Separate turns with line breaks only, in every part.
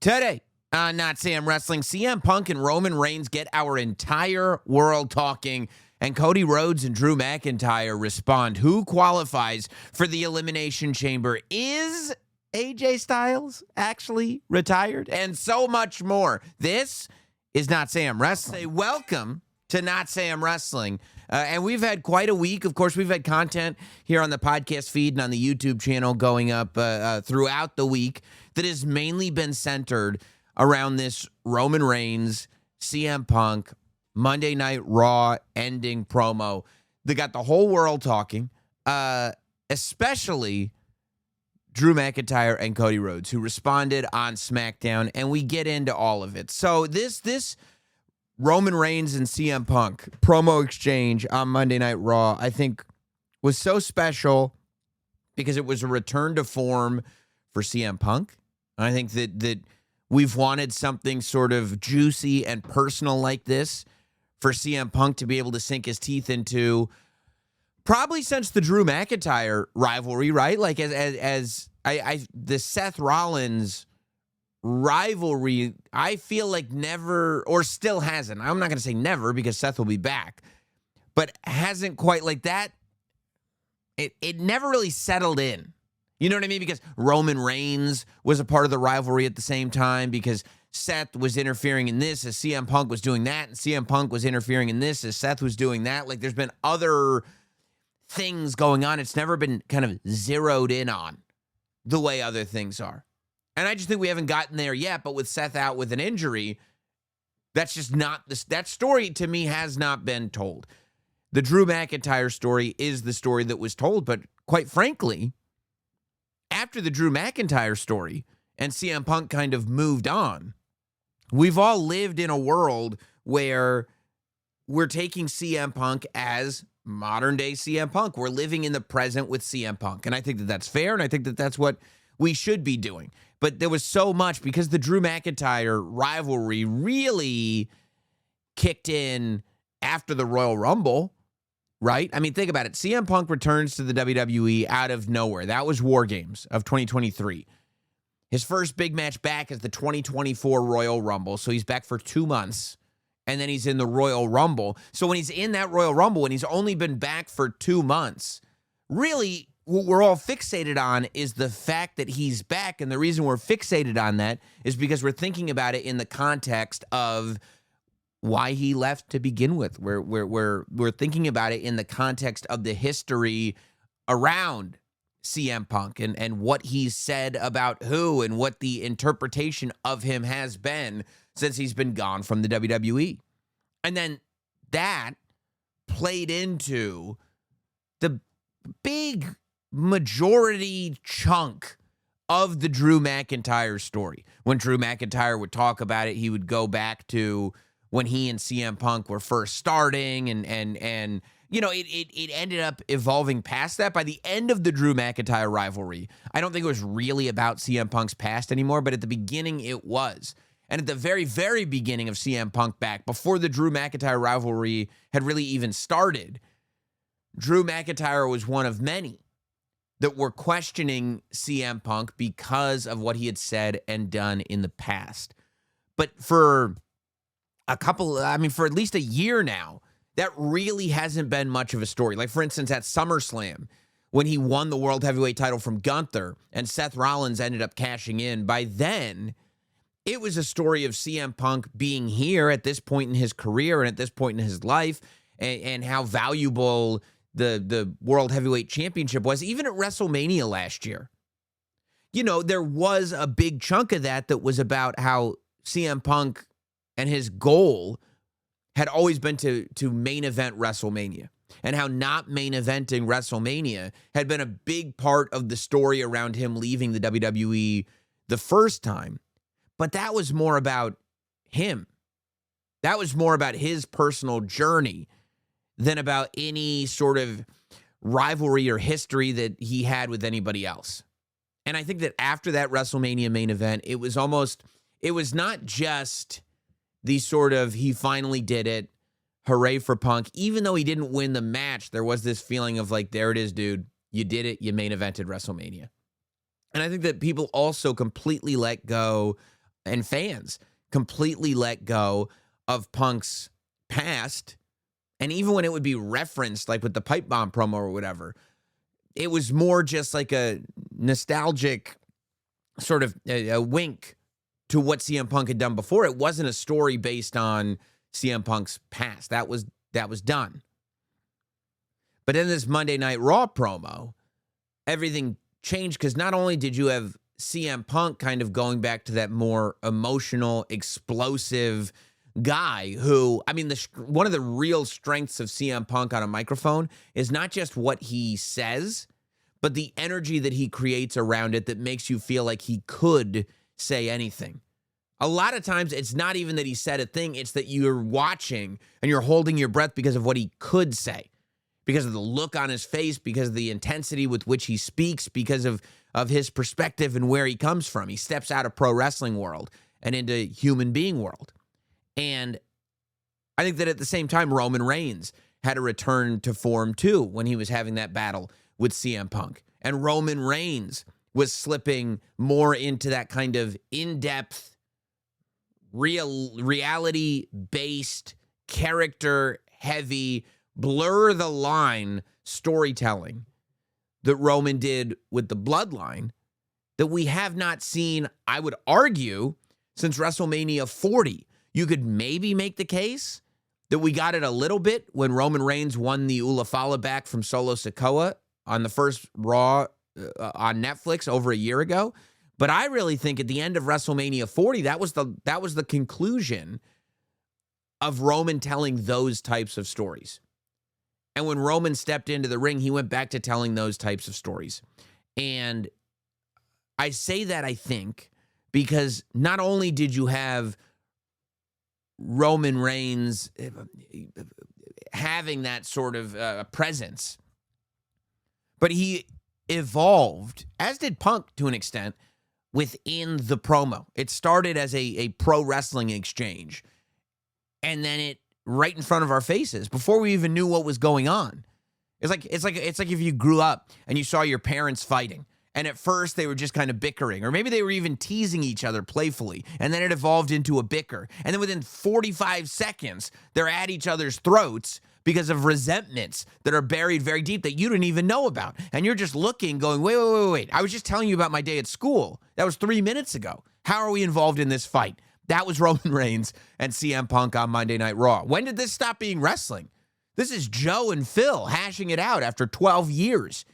Today on Notsam Wrestling, CM Punk and Roman Reigns get our entire world talking, and Cody Rhodes and Drew McIntyre respond. Who qualifies for the Elimination Chamber? Is AJ Styles actually retired? And so much more. This is Notsam Wrestling. Say welcome to Notsam Wrestling. And we've had quite a week. Of course, we've had content here on the podcast feed and on the YouTube channel going up throughout the week that has mainly been centered around this Roman Reigns, CM Punk, Monday Night Raw ending promo that got the whole world talking, especially Drew McIntyre and Cody Rhodes, who responded on SmackDown, and we get into all of it. So this Roman Reigns and CM Punk promo exchange on Monday Night Raw, I think, was so special because it was a return to form for CM Punk. I think that we've wanted something sort of juicy and personal like this for CM Punk to be able to sink his teeth into, probably since the Drew McIntyre rivalry, right? Like as the Seth Rollins rivalry, I feel like never, or still hasn't. I'm not going to say never because Seth will be back, but hasn't quite like that. It never really settled in. You know what I mean? Because Roman Reigns was a part of the rivalry at the same time, because Seth was interfering in this as CM Punk was doing that, and CM Punk was interfering in this as Seth was doing that. Like, there's been other things going on. It's never been kind of zeroed in on the way other things are. And I just think we haven't gotten there yet, but with Seth out with an injury, that's just not this. That story to me has not been told. The Drew McIntyre story is the story that was told, but quite frankly, after the Drew McIntyre story and CM Punk kind of moved on, we've all lived in a world where we're taking CM Punk as modern day CM Punk. We're living in the present with CM Punk. And I think that that's fair. And I think that that's what we should be doing. But there was so much, because the Drew McIntyre rivalry really kicked in after the Royal Rumble, right? I mean, think about it. CM Punk returns to the WWE out of nowhere. That was War Games of 2023. His first big match back is the 2024 Royal Rumble. So he's back for 2 months, and then he's in the Royal Rumble. So when he's in that Royal Rumble, and he's only been back for 2 months, really what we're all fixated on is the fact that he's back. And the reason we're fixated on that is because we're thinking about it in the context of why he left to begin with. We're thinking about it in the context of the history around CM Punk and what he's said about who and what the interpretation of him has been since he's been gone from the WWE. And then that played into the big majority chunk of the Drew McIntyre story. When Drew McIntyre would talk about it, he would go back to when he and CM Punk were first starting, and you know, it ended up evolving past that. By the end of the Drew McIntyre rivalry, I don't think it was really about CM Punk's past anymore, but at the beginning it was. And at the very, very beginning of CM Punk back, before the Drew McIntyre rivalry had really even started, Drew McIntyre was one of many that were questioning CM Punk because of what he had said and done in the past. But for for at least a year now, that really hasn't been much of a story. Like, for instance, at SummerSlam, when he won the World Heavyweight title from Gunther and Seth Rollins ended up cashing in, by then, it was a story of CM Punk being here at this point in his career and at this point in his life, and how valuable the World Heavyweight Championship was, even at WrestleMania last year. You know, there was a big chunk of that was about how CM Punk and his goal had always been to main event WrestleMania, and how not main eventing WrestleMania had been a big part of the story around him leaving the WWE the first time. But that was more about him. That was more about his personal journey than about any sort of rivalry or history that he had with anybody else. And I think that after that WrestleMania main event, it was not just the sort of, he finally did it, hooray for Punk. Even though he didn't win the match, there was this feeling of like, there it is, dude. You did it. You main evented WrestleMania. And I think that people also completely let go and fans completely let go of Punk's past. And even when it would be referenced, like with the pipe bomb promo or whatever, it was more just like a nostalgic sort of a wink to what CM Punk had done before. It wasn't a story based on CM Punk's past. That was done. But in this Monday Night Raw promo, everything changed because not only did you have CM Punk kind of going back to that more emotional, explosive guy who, I mean, one of the real strengths of CM Punk on a microphone is not just what he says, but the energy that he creates around it that makes you feel like he could say anything. A lot of times it's not even that he said a thing, it's that you're watching and you're holding your breath because of what he could say, because of the look on his face, because of the intensity with which he speaks, because of his perspective and where he comes from. He steps out of pro wrestling world and into human being world. And I think that at the same time, Roman Reigns had a return to form too when he was having that battle with CM Punk. And Roman Reigns was slipping more into that kind of in-depth, reality-based, character-heavy, blur the line storytelling that Roman did with the Bloodline that we have not seen, I would argue, since WrestleMania 40. You could maybe make the case that we got it a little bit when Roman Reigns won the Ulafala back from Solo Sikoa on the first Raw on Netflix over a year ago. But I really think at the end of WrestleMania 40, that was the conclusion of Roman telling those types of stories. And when Roman stepped into the ring, he went back to telling those types of stories. And I say that, I think, because not only did you have Roman Reigns having that sort of presence, but he evolved, as did Punk to an extent, within the promo. It started as a pro wrestling exchange, and then it right in front of our faces before we even knew what was going on. It's like if you grew up and you saw your parents fighting, and at first they were just kind of bickering, or maybe they were even teasing each other playfully, and then it evolved into a bicker. And then within 45 seconds, they're at each other's throats because of resentments that are buried very deep that you didn't even know about. And you're just looking, going, wait. I was just telling you about my day at school. That was 3 minutes ago. How are we involved in this fight? That was Roman Reigns and CM Punk on Monday Night Raw. When did this stop being wrestling? This is Joe and Phil hashing it out after 12 years.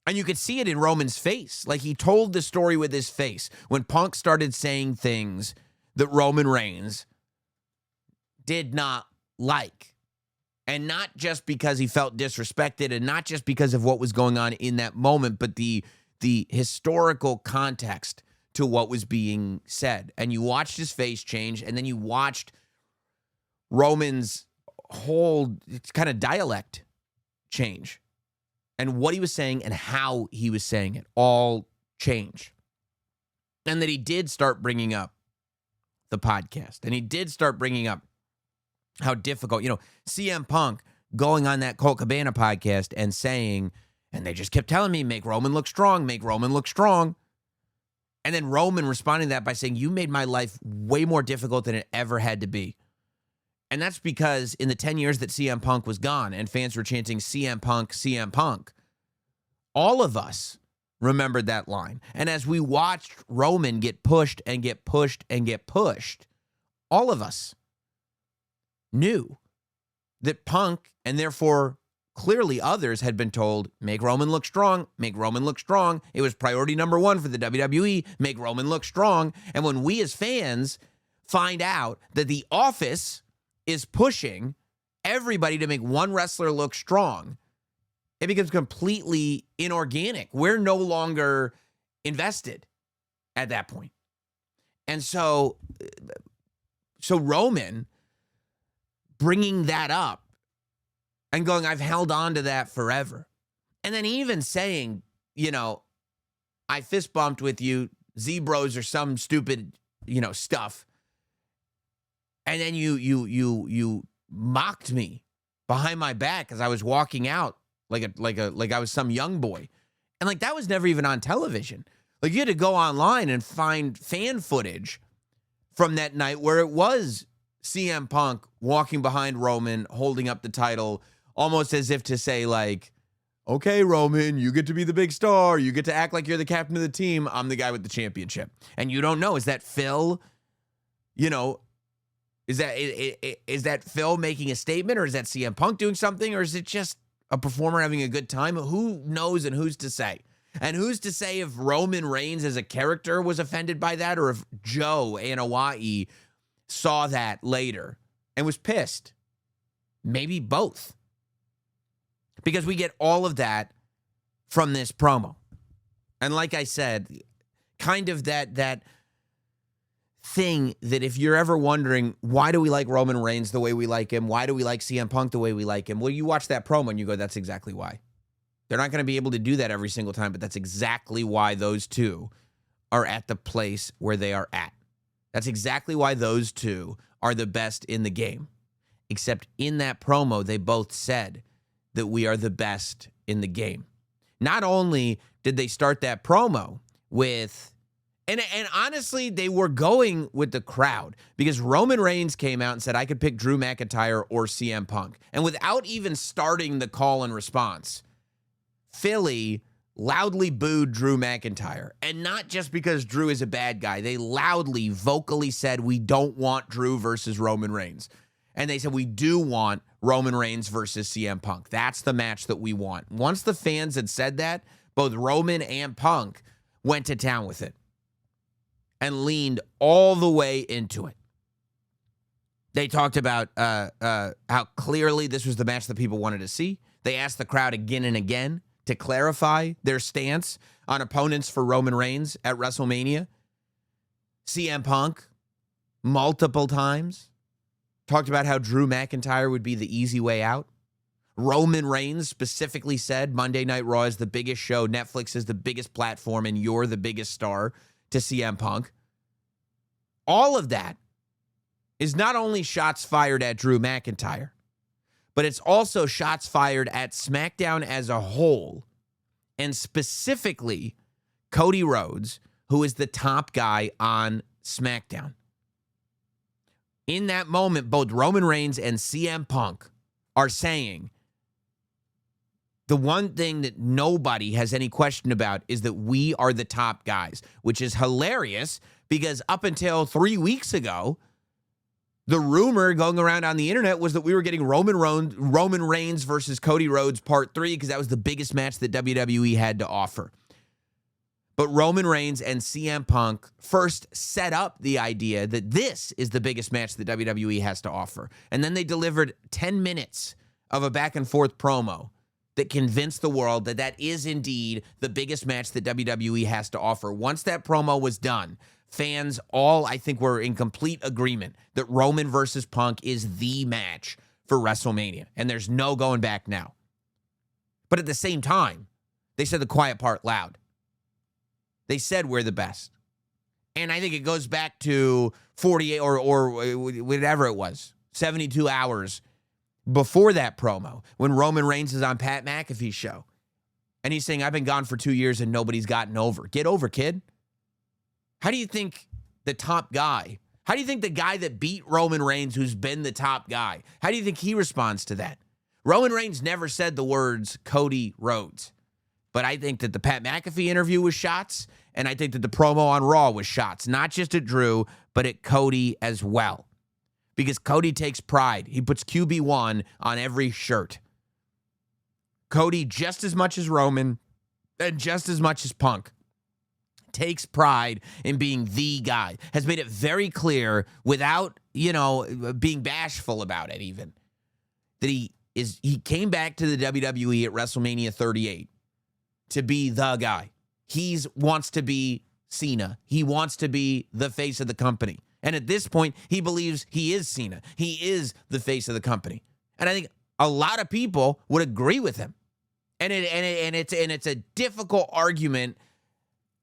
And you could see it in Roman's face. Like, he told the story with his face when Punk started saying things that Roman Reigns did not like. And not just because he felt disrespected and not just because of what was going on in that moment, but the historical context to what was being said. And you watched his face change, and then you watched Roman's whole kind of dialect change. And what he was saying and how he was saying it all change. And that he did start bringing up the podcast. And he did start bringing up how difficult, CM Punk going on that Colt Cabana podcast and saying, and they just kept telling me, make Roman look strong, make Roman look strong. And then Roman responding to that by saying, you made my life way more difficult than it ever had to be. And that's because in the 10 years that CM Punk was gone and fans were chanting CM Punk, all of us remembered that line. And as we watched Roman get pushed and get pushed and get pushed, all of us knew that Punk, and therefore clearly others, had been told, make Roman look strong, make Roman look strong. It was priority number one for the WWE, make Roman look strong. And when we as fans find out that the office is pushing everybody to make one wrestler look strong, it becomes completely inorganic. We're no longer invested at that point. And so Roman bringing that up and going, I've held on to that forever. And then even saying, I fist bumped with you, Zebros or some stupid, stuff. And then you mocked me behind my back as I was walking out like I was some young boy. And that was never even on television. Like, you had to go online and find fan footage from that night where it was CM Punk walking behind Roman, holding up the title, almost as if to say, like, okay, Roman, you get to be the big star. You get to act like you're the captain of the team. I'm the guy with the championship. And you don't know, is that Phil, is that Phil making a statement, or is that CM Punk doing something, or is it just a performer having a good time? Who knows, and who's to say? And who's to say if Roman Reigns as a character was offended by that, or if Joe Anoa'i saw that later and was pissed? Maybe both. Because we get all of that from this promo. And like I said, kind of that thing that if you're ever wondering, why do we like Roman Reigns the way we like him? Why do we like CM Punk the way we like him? Well, you watch that promo and you go, that's exactly why. They're not going to be able to do that every single time, but that's exactly why those two are at the place where they are at. That's exactly why those two are the best in the game. Except in that promo, they both said that we are the best in the game. Not only did they start that promo with, and honestly, they were going with the crowd, because Roman Reigns came out and said, I could pick Drew McIntyre or CM Punk. And without even starting the call and response, Philly loudly booed Drew McIntyre. And not just because Drew is a bad guy. They loudly, vocally said, we don't want Drew versus Roman Reigns. And they said, we do want Roman Reigns versus CM Punk. That's the match that we want. Once the fans had said that, both Roman and Punk went to town with it and leaned all the way into it. They talked about how clearly this was the match that people wanted to see. They asked the crowd again and again to clarify their stance on opponents for Roman Reigns at WrestleMania. CM Punk, multiple times, talked about how Drew McIntyre would be the easy way out. Roman Reigns specifically said Monday Night Raw is the biggest show, Netflix is the biggest platform, and you're the biggest star to CM Punk. All of that is not only shots fired at Drew McIntyre, but it's also shots fired at SmackDown as a whole, and specifically Cody Rhodes, who is the top guy on SmackDown. In that moment, both Roman Reigns and CM Punk are saying the one thing that nobody has any question about is that we are the top guys, which is hilarious because up until 3 weeks ago, the rumor going around on the internet was that we were getting Roman Reigns versus Cody Rhodes Part 3 because that was the biggest match that WWE had to offer. But Roman Reigns and CM Punk first set up the idea that this is the biggest match that WWE has to offer. And then they delivered 10 minutes of a back and forth promo that convinced the world that that is indeed the biggest match that WWE has to offer. Once that promo was done, fans all, I think, were in complete agreement that Roman versus Punk is the match for WrestleMania. And there's no going back now. But at the same time, they said the quiet part loud. They said we're the best. And I think it goes back to 48 or whatever it was, 72 hours before that promo, when Roman Reigns is on Pat McAfee's show. And he's saying, I've been gone for 2 years and nobody's gotten over. Get over, kid. How do you think the top guy, how do you think the guy that beat Roman Reigns, who's been the top guy, how do you think he responds to that? Roman Reigns never said the words Cody Rhodes. But I think that the Pat McAfee interview was shots, and I think that the promo on Raw was shots, not just at Drew, but at Cody as well. Because Cody takes pride. He puts QB1 on every shirt. Cody, just as much as Roman, and just as much as Punk, takes pride in being the guy. Has made it very clear without, being bashful about it even, that he came back to the WWE at WrestleMania 38 to be the guy. He wants to be Cena. He wants to be the face of the company. And at this point, he believes he is Cena. He is the face of the company. And I think a lot of people would agree with him. And it's a difficult argument.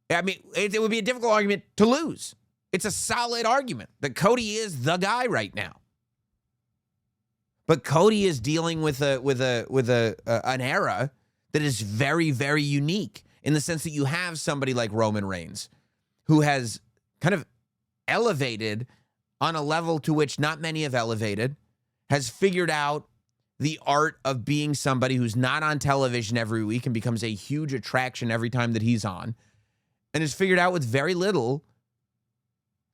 I mean, it would be a difficult argument to lose. It's a solid argument that Cody is the guy right now. But Cody is dealing with an era that is very, very unique. in the sense that you have somebody like Roman Reigns who has kind of elevated on a level to which not many have elevated, has figured out the art of being somebody who's not on television every week and becomes a huge attraction every time that he's on, and has figured out with very little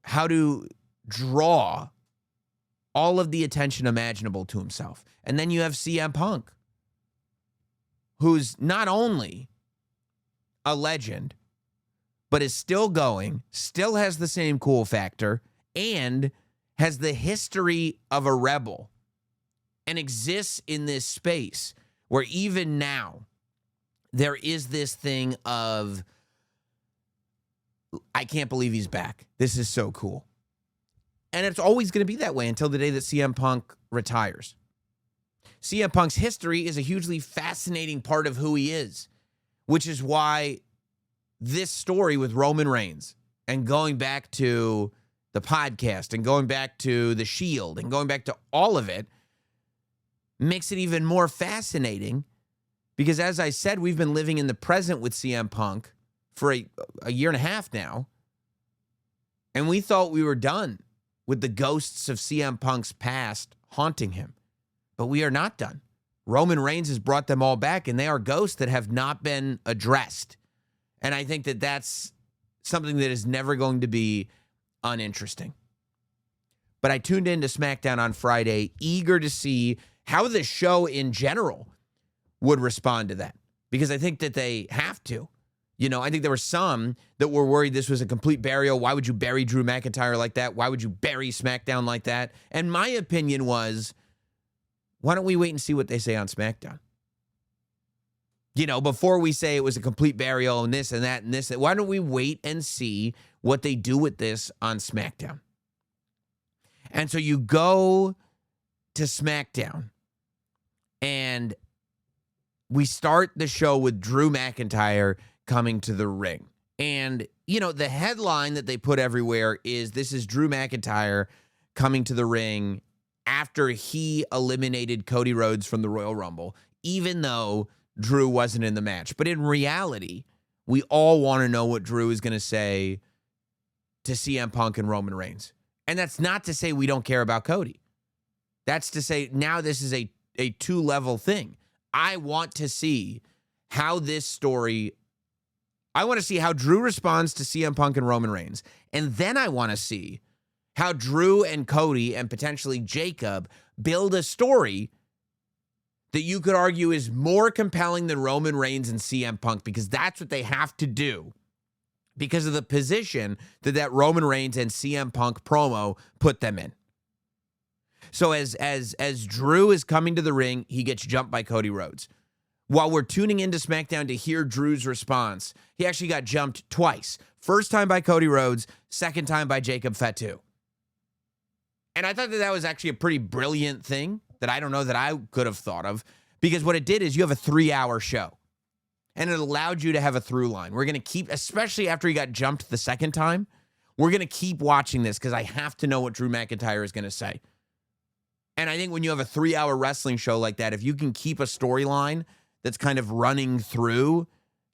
how to draw all of the attention imaginable to himself. And then you have CM Punk, who's not only a legend, but is still going, still has the same cool factor, and has the history of a rebel, and exists in this space where even now there is this thing of, I can't believe he's back. This is so cool. And it's always going to be that way until the day that CM Punk retires. CM Punk's history is a hugely fascinating part of who he is, which is why this story with Roman Reigns and going back to the podcast and going back to the Shield and going back to all of it makes it even more fascinating because, as I said, we've been living in the present with CM Punk for a year and a half now, and we thought we were done with the ghosts of CM Punk's past haunting him. But we are not done. Roman Reigns has brought them all back, and they are ghosts that have not been addressed. And I think that that's something that is never going to be uninteresting. But I tuned into SmackDown on Friday, eager to see how the show in general would respond to that, because I think that they have to. You know, I think there were some that were worried this was a complete burial. Why would you bury Drew McIntyre like that? Why would you bury SmackDown like that? And my opinion was, why don't we wait and see what they say on SmackDown? You know, before we say it was a complete burial and this and that and this, why don't we wait and see what they do with this on SmackDown? And so you go to SmackDown and we start the show with Drew McIntyre coming to the ring. And, you know, the headline that they put everywhere is, this is Drew McIntyre coming to the ring after he eliminated Cody Rhodes from the Royal Rumble, even though Drew wasn't in the match. But in reality, we all want to know what Drew is going to say to CM Punk and Roman Reigns. And that's not to say we don't care about Cody. That's to say now this is a two-level thing. I want to see how this story, I want to see how Drew responds to CM Punk and Roman Reigns. And then I want to see how Drew and Cody and potentially Jacob build a story that you could argue is more compelling than Roman Reigns and CM Punk, because that's what they have to do because of the position that Roman Reigns and CM Punk promo put them in. So as Drew is coming to the ring, he gets jumped by Cody Rhodes. While we're tuning into SmackDown to hear Drew's response, he actually got jumped twice. First time by Cody Rhodes, second time by Jacob Fatu. And I thought that was actually a pretty brilliant thing that I don't know that I could have thought of, because what it did is you have a 3-hour show and it allowed you to have a through line. We're going to keep, especially after he got jumped the second time, we're going to keep watching this because I have to know what Drew McIntyre is going to say. And I think when you have a 3-hour wrestling show like that, if you can keep a storyline that's kind of running through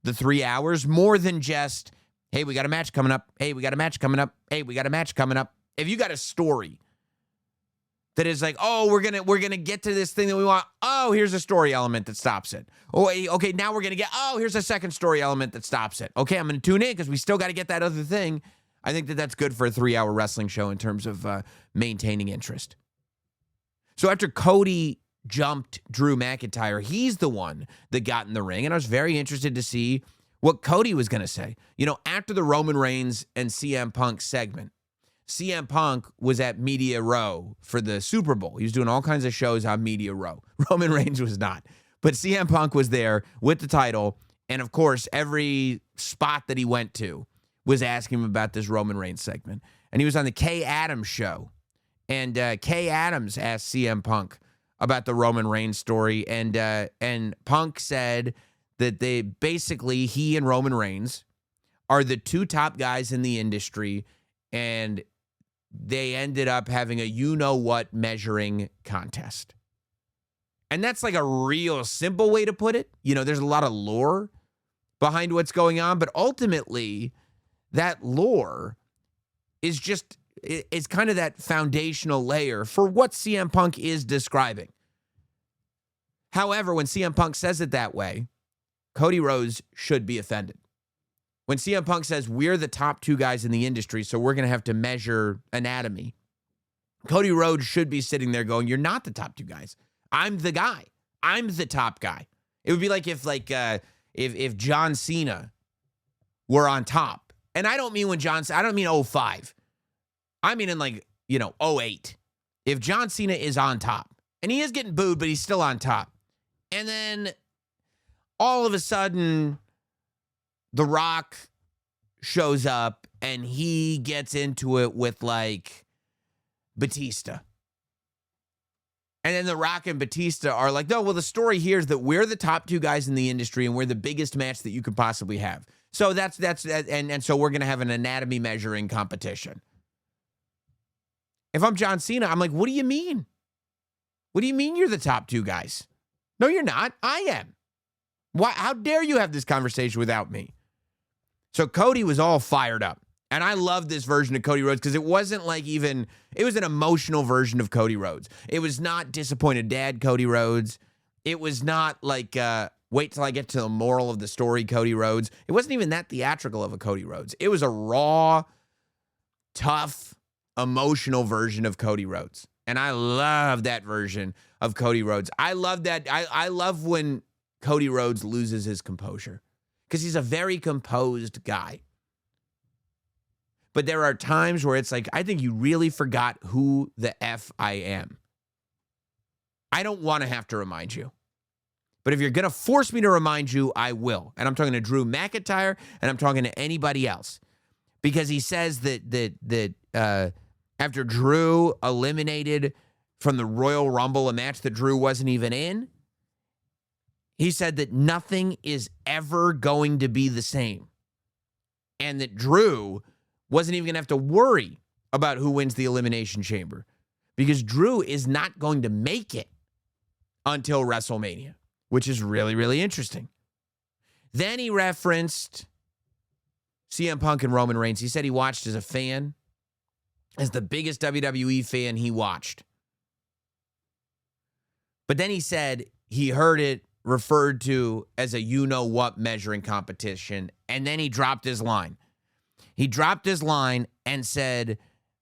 the 3 hours, more than just, hey, we got a match coming up. Hey, we got a match coming up. Hey, we got a match coming up. If you got a story that is like, oh, we're gonna get to this thing that we want. Oh, here's a story element that stops it. Oh, okay, now we're gonna get, oh, here's a second story element that stops it. Okay, I'm gonna tune in because we still got to get that other thing. I think that that's good for a 3-hour wrestling show in terms of maintaining interest. So after Cody jumped Drew McIntyre, he's the one that got in the ring, and I was very interested to see what Cody was going to say. You know, after the Roman Reigns and CM Punk segment, CM Punk was at Media Row for the Super Bowl. He was doing all kinds of shows on Media Row. Roman Reigns was not. But CM Punk was there with the title, and of course, every spot that he went to was asking him about this Roman Reigns segment. And he was on the Kay Adams show, and Kay Adams asked CM Punk about the Roman Reigns story, and Punk said that they basically, he and Roman Reigns are the two top guys in the industry, and they ended up having a you-know-what measuring contest. And that's like a real simple way to put it. You know, there's a lot of lore behind what's going on, but ultimately that lore is kind of that foundational layer for what CM Punk is describing. However, when CM Punk says it that way, Cody Rhodes should be offended. When CM Punk says we're the top 2 guys in the industry, so we're going to have to measure anatomy, Cody Rhodes should be sitting there going, you're not the top 2 guys. I'm the guy. I'm the top guy. It would be like if John Cena were on top. And I don't mean I don't mean 05. I mean in 08. If John Cena is on top, and he is getting booed, but he's still on top. And then all of a sudden, The Rock shows up and he gets into it with Batista. And then The Rock and Batista are like, no, well, the story here is that we're the top 2 guys in the industry and we're the biggest match that you could possibly have. So and so we're going to have an anatomy measuring competition. If I'm John Cena, I'm like, what do you mean? What do you mean you're the top 2 guys? No, you're not. I am. Why? How dare you have this conversation without me? So Cody was all fired up. And I love this version of Cody Rhodes because it wasn't it was an emotional version of Cody Rhodes. It was not disappointed dad Cody Rhodes. It was not wait till I get to the moral of the story Cody Rhodes. It wasn't even that theatrical of a Cody Rhodes. It was a raw, tough, emotional version of Cody Rhodes. And I love that version of Cody Rhodes. I love that. I love when Cody Rhodes loses his composure because he's a very composed guy. But there are times where it's I think you really forgot who the F I am. I don't want to have to remind you. But if you're going to force me to remind you, I will. And I'm talking to Drew McIntyre, and I'm talking to anybody else. Because he says that after Drew eliminated from the Royal Rumble, a match that Drew wasn't even in, he said that nothing is ever going to be the same. And that Drew wasn't even going to have to worry about who wins the Elimination Chamber because Drew is not going to make it until WrestleMania, which is really, really interesting. Then he referenced CM Punk and Roman Reigns. He said he watched as a fan, as the biggest WWE fan he watched. But then he said he heard it referred to as a you-know-what measuring competition, and then he dropped his line. He dropped his line and said,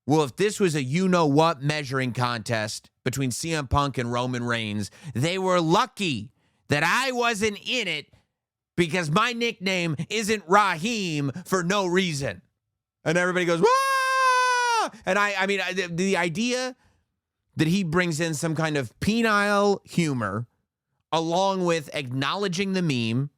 well, if this was a you-know-what measuring contest between CM Punk and Roman Reigns, they were lucky that I wasn't in it because my nickname isn't Raheem for no reason. And everybody goes, wah! And I mean, the idea that he brings in some kind of penile humor along with acknowledging the meme,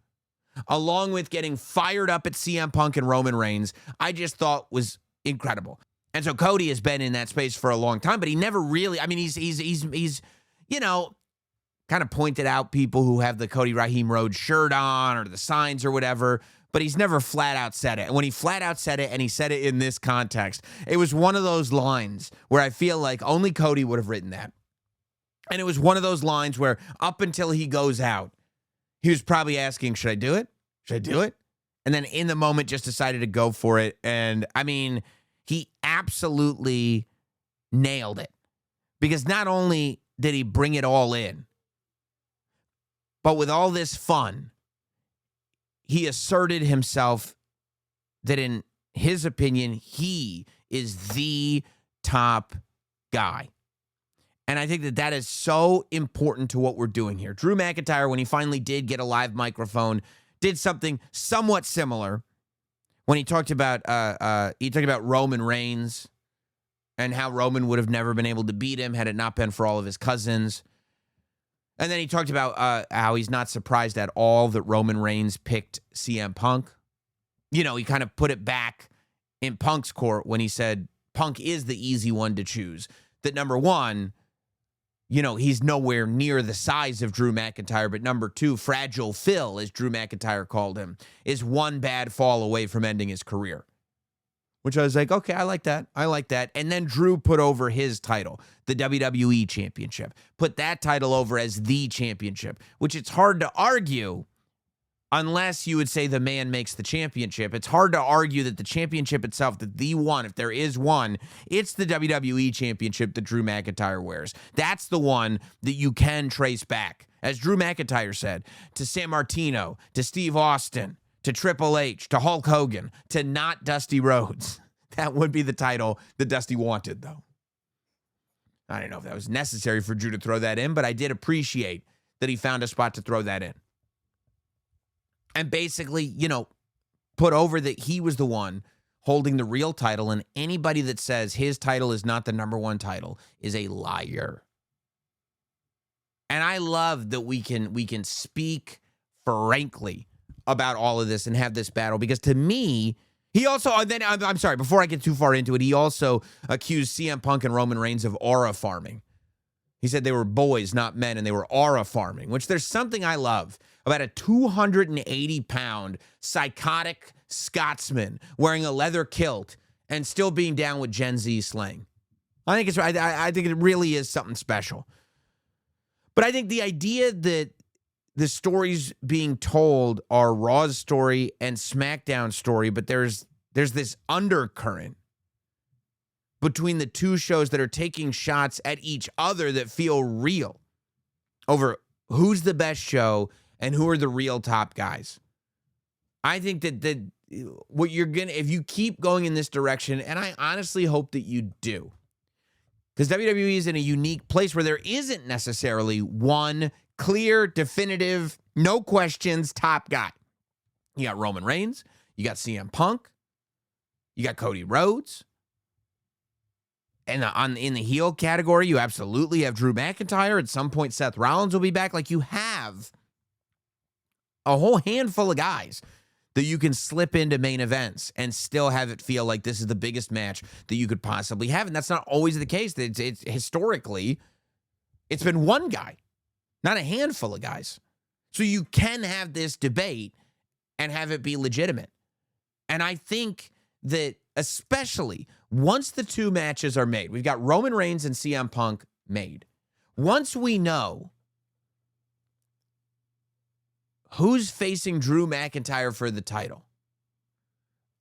along with getting fired up at CM Punk and Roman Reigns, I just thought was incredible. And so Cody has been in that space for a long time, but he never really, I mean, he's kind of pointed out people who have the Cody Raheem Rhodes shirt on or the signs or whatever, but he's never flat out said it. And when he flat out said it, and he said it in this context, it was one of those lines where I feel like only Cody would have written that. And it was one of those lines where up until he goes out, he was probably asking, should I do it? Should I do it? And then in the moment just decided to go for it. And I mean, he absolutely nailed it. Because not only did he bring it all in, but with all this fun, he asserted himself that in his opinion, he is the top guy. And I think that that is so important to what we're doing here. Drew McIntyre, when he finally did get a live microphone, did something somewhat similar when he talked about Roman Reigns and how Roman would have never been able to beat him had it not been for all of his cousins. And then he talked about how he's not surprised at all that Roman Reigns picked CM Punk. You know, he kind of put it back in Punk's court when he said Punk is the easy one to choose. That number one, you know, he's nowhere near the size of Drew McIntyre, but number two, Fragile Phil, as Drew McIntyre called him, is one bad fall away from ending his career. Which I was like, okay, I like that. I like that. And then Drew put over his title, the WWE Championship. Put that title over as the championship, which it's hard to argue unless you would say the man makes the championship. It's hard to argue that the championship itself, that the one, if there is one, it's the WWE championship that Drew McIntyre wears. That's the one that you can trace back, as Drew McIntyre said, to San Martino, to Steve Austin, to Triple H, to Hulk Hogan, to not Dusty Rhodes. That would be the title that Dusty wanted, though. I don't know if that was necessary for Drew to throw that in, but I did appreciate that he found a spot to throw that in. And basically, put over that he was the one holding the real title, and anybody that says his title is not the number one title is a liar. And I love that we can speak frankly about all of this and have this battle, because to me, he also, I'm sorry, before I get too far into it, he also accused CM Punk and Roman Reigns of aura farming. He said they were boys, not men, and they were aura farming, which there's something I love about a 280-pound psychotic Scotsman wearing a leather kilt and still being down with Gen Z slang. I think it really is something special. But I think the idea that the stories being told are Raw's story and SmackDown's story, but there's this undercurrent between the two shows that are taking shots at each other that feel real over who's the best show and who are the real top guys. I think that what you're going to, if you keep going in this direction, and I honestly hope that you do, because WWE is in a unique place where there isn't necessarily one clear, definitive, no questions top guy. You got Roman Reigns, you got CM Punk, you got Cody Rhodes. And in the heel category, you absolutely have Drew McIntyre. At some point, Seth Rollins will be back. Like, you have a whole handful of guys that you can slip into main events and still have it feel like this is the biggest match that you could possibly have. And that's not always the case. It's historically, it's been one guy, not a handful of guys. So you can have this debate and have it be legitimate. And I think that especially once the two matches are made, we've got Roman Reigns and CM Punk made. Once we know who's facing Drew McIntyre for the title,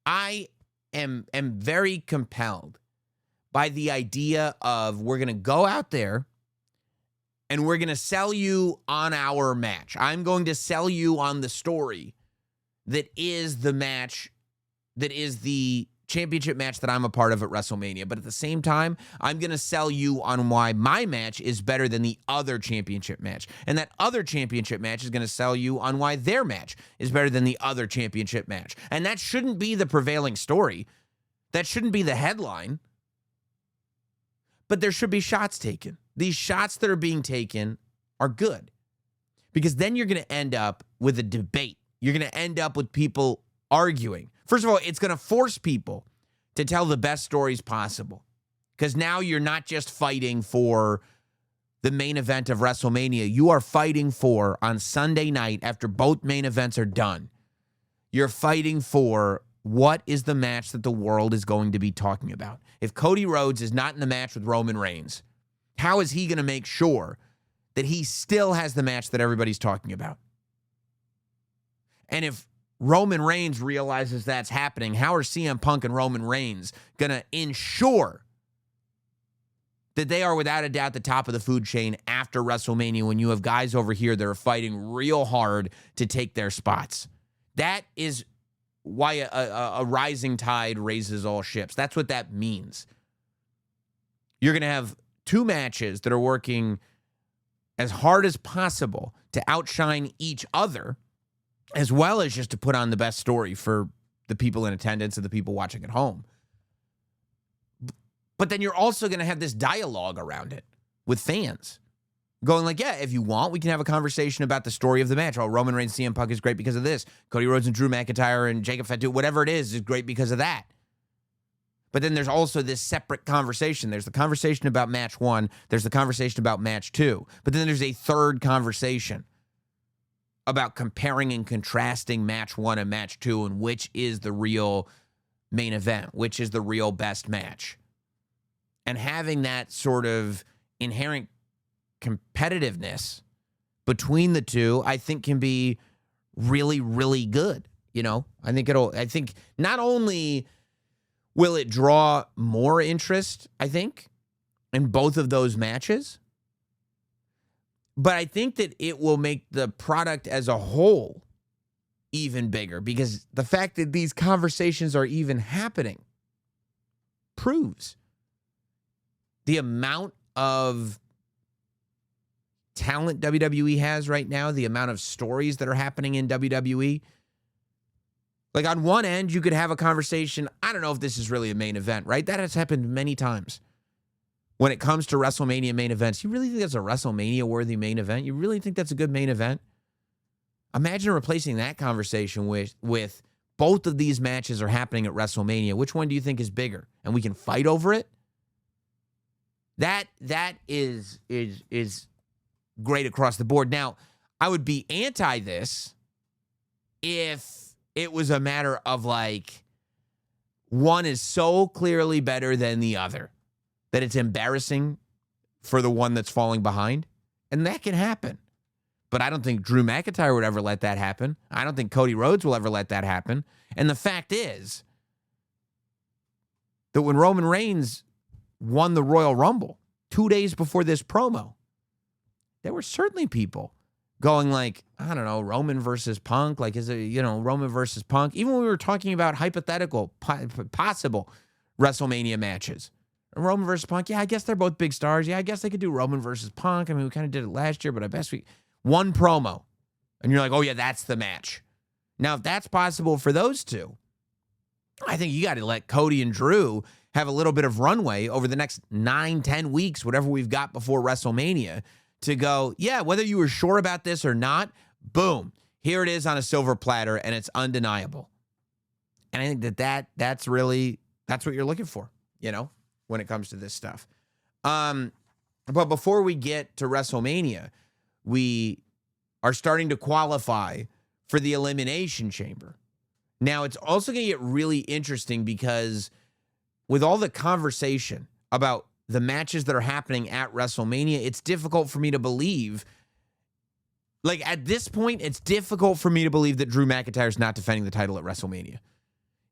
I am very compelled by the idea of we're going to go out there and we're going to sell you on our match. I'm going to sell you on the story that is the match, that is the championship match that I'm a part of at WrestleMania. But at the same time, I'm going to sell you on why my match is better than the other championship match. And that other championship match is going to sell you on why their match is better than the other championship match. And that shouldn't be the prevailing story. That shouldn't be the headline. But there should be shots taken. These shots that are being taken are good, because then you're going to end up with a debate. You're going to end up with people arguing. First of all, it's going to force people to tell the best stories possible, because now you're not just fighting for the main event of WrestleMania. You are fighting for, on Sunday night after both main events are done, you're fighting for what is the match that the world is going to be talking about. If Cody Rhodes is not in the match with Roman Reigns, how is he going to make sure that he still has the match that everybody's talking about? And if Roman Reigns realizes that's happening, how are CM Punk and Roman Reigns going to ensure that they are without a doubt the top of the food chain after WrestleMania, when you have guys over here that are fighting real hard to take their spots? That is why a rising tide raises all ships. That's what that means. You're going to have two matches that are working as hard as possible to outshine each other, as well as just to put on the best story for the people in attendance and the people watching at home. But then you're also going to have this dialogue around it with fans going like, yeah, if you want, we can have a conversation about the story of the match. Oh, Roman Reigns, CM Punk is great because of this. Cody Rhodes and Drew McIntyre and Jacob Fatu, whatever it is great because of that. But then there's also this separate conversation. There's the conversation about match one. There's the conversation about match two. But then there's a third conversation about comparing and contrasting match one and match two, and which is the real main event, which is the real best match. And having that sort of inherent competitiveness between the two, I think, can be really, really good. I think not only will it draw more interest, I think, in both of those matches, but I think that it will make the product as a whole even bigger, because the fact that these conversations are even happening proves the amount of talent WWE has right now, the amount of stories that are happening in WWE. Like, on one end, you could have a conversation, I don't know if this is really a main event, right? That has happened many times. When it comes to WrestleMania main events, you really think that's a WrestleMania-worthy main event? You really think that's a good main event? Imagine replacing that conversation with both of these matches are happening at WrestleMania. Which one do you think is bigger? And we can fight over it? That is great across the board. Now, I would be anti this if it was a matter of like one is so clearly better than the other that it's embarrassing for the one that's falling behind. And that can happen. But I don't think Drew McIntyre would ever let that happen. I don't think Cody Rhodes will ever let that happen. And the fact is that when Roman Reigns won the Royal Rumble 2 days before this promo, there were certainly people going like, I don't know, Roman versus Punk. Like, is it, Roman versus Punk? Even when we were talking about hypothetical, possible WrestleMania matches. Roman versus Punk, yeah, I guess they're both big stars. Yeah, I guess they could do Roman versus Punk. I mean, we kind of did it last year, but I guess one promo. And you're like, oh, yeah, that's the match. Now, if that's possible for those two, I think you got to let Cody and Drew have a little bit of runway over the next 9-10 weeks, whatever we've got before WrestleMania, to go, yeah, whether you were sure about this or not, boom, here it is on a silver platter, and it's undeniable. And I think that's what you're looking for, when it comes to this stuff. But before we get to WrestleMania, we are starting to qualify for the Elimination Chamber. Now, it's also going to get really interesting because with all the conversation about the matches that are happening at WrestleMania, it's difficult for me to believe. Like, at this point, it's difficult for me to believe that Drew McIntyre is not defending the title at WrestleMania.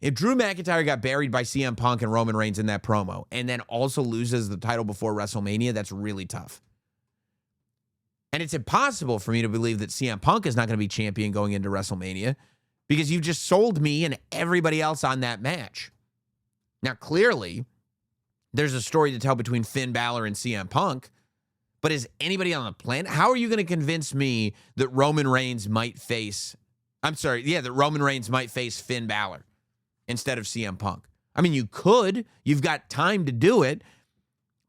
If Drew McIntyre got buried by CM Punk and Roman Reigns in that promo and then also loses the title before WrestleMania, that's really tough. And it's impossible for me to believe that CM Punk is not going to be champion going into WrestleMania because you've just sold me and everybody else on that match. Now, clearly, there's a story to tell between Finn Balor and CM Punk, but is anybody on the planet? How are you going to convince me that Roman Reigns might face Finn Balor instead of CM Punk? I mean, you could. You've got time to do it.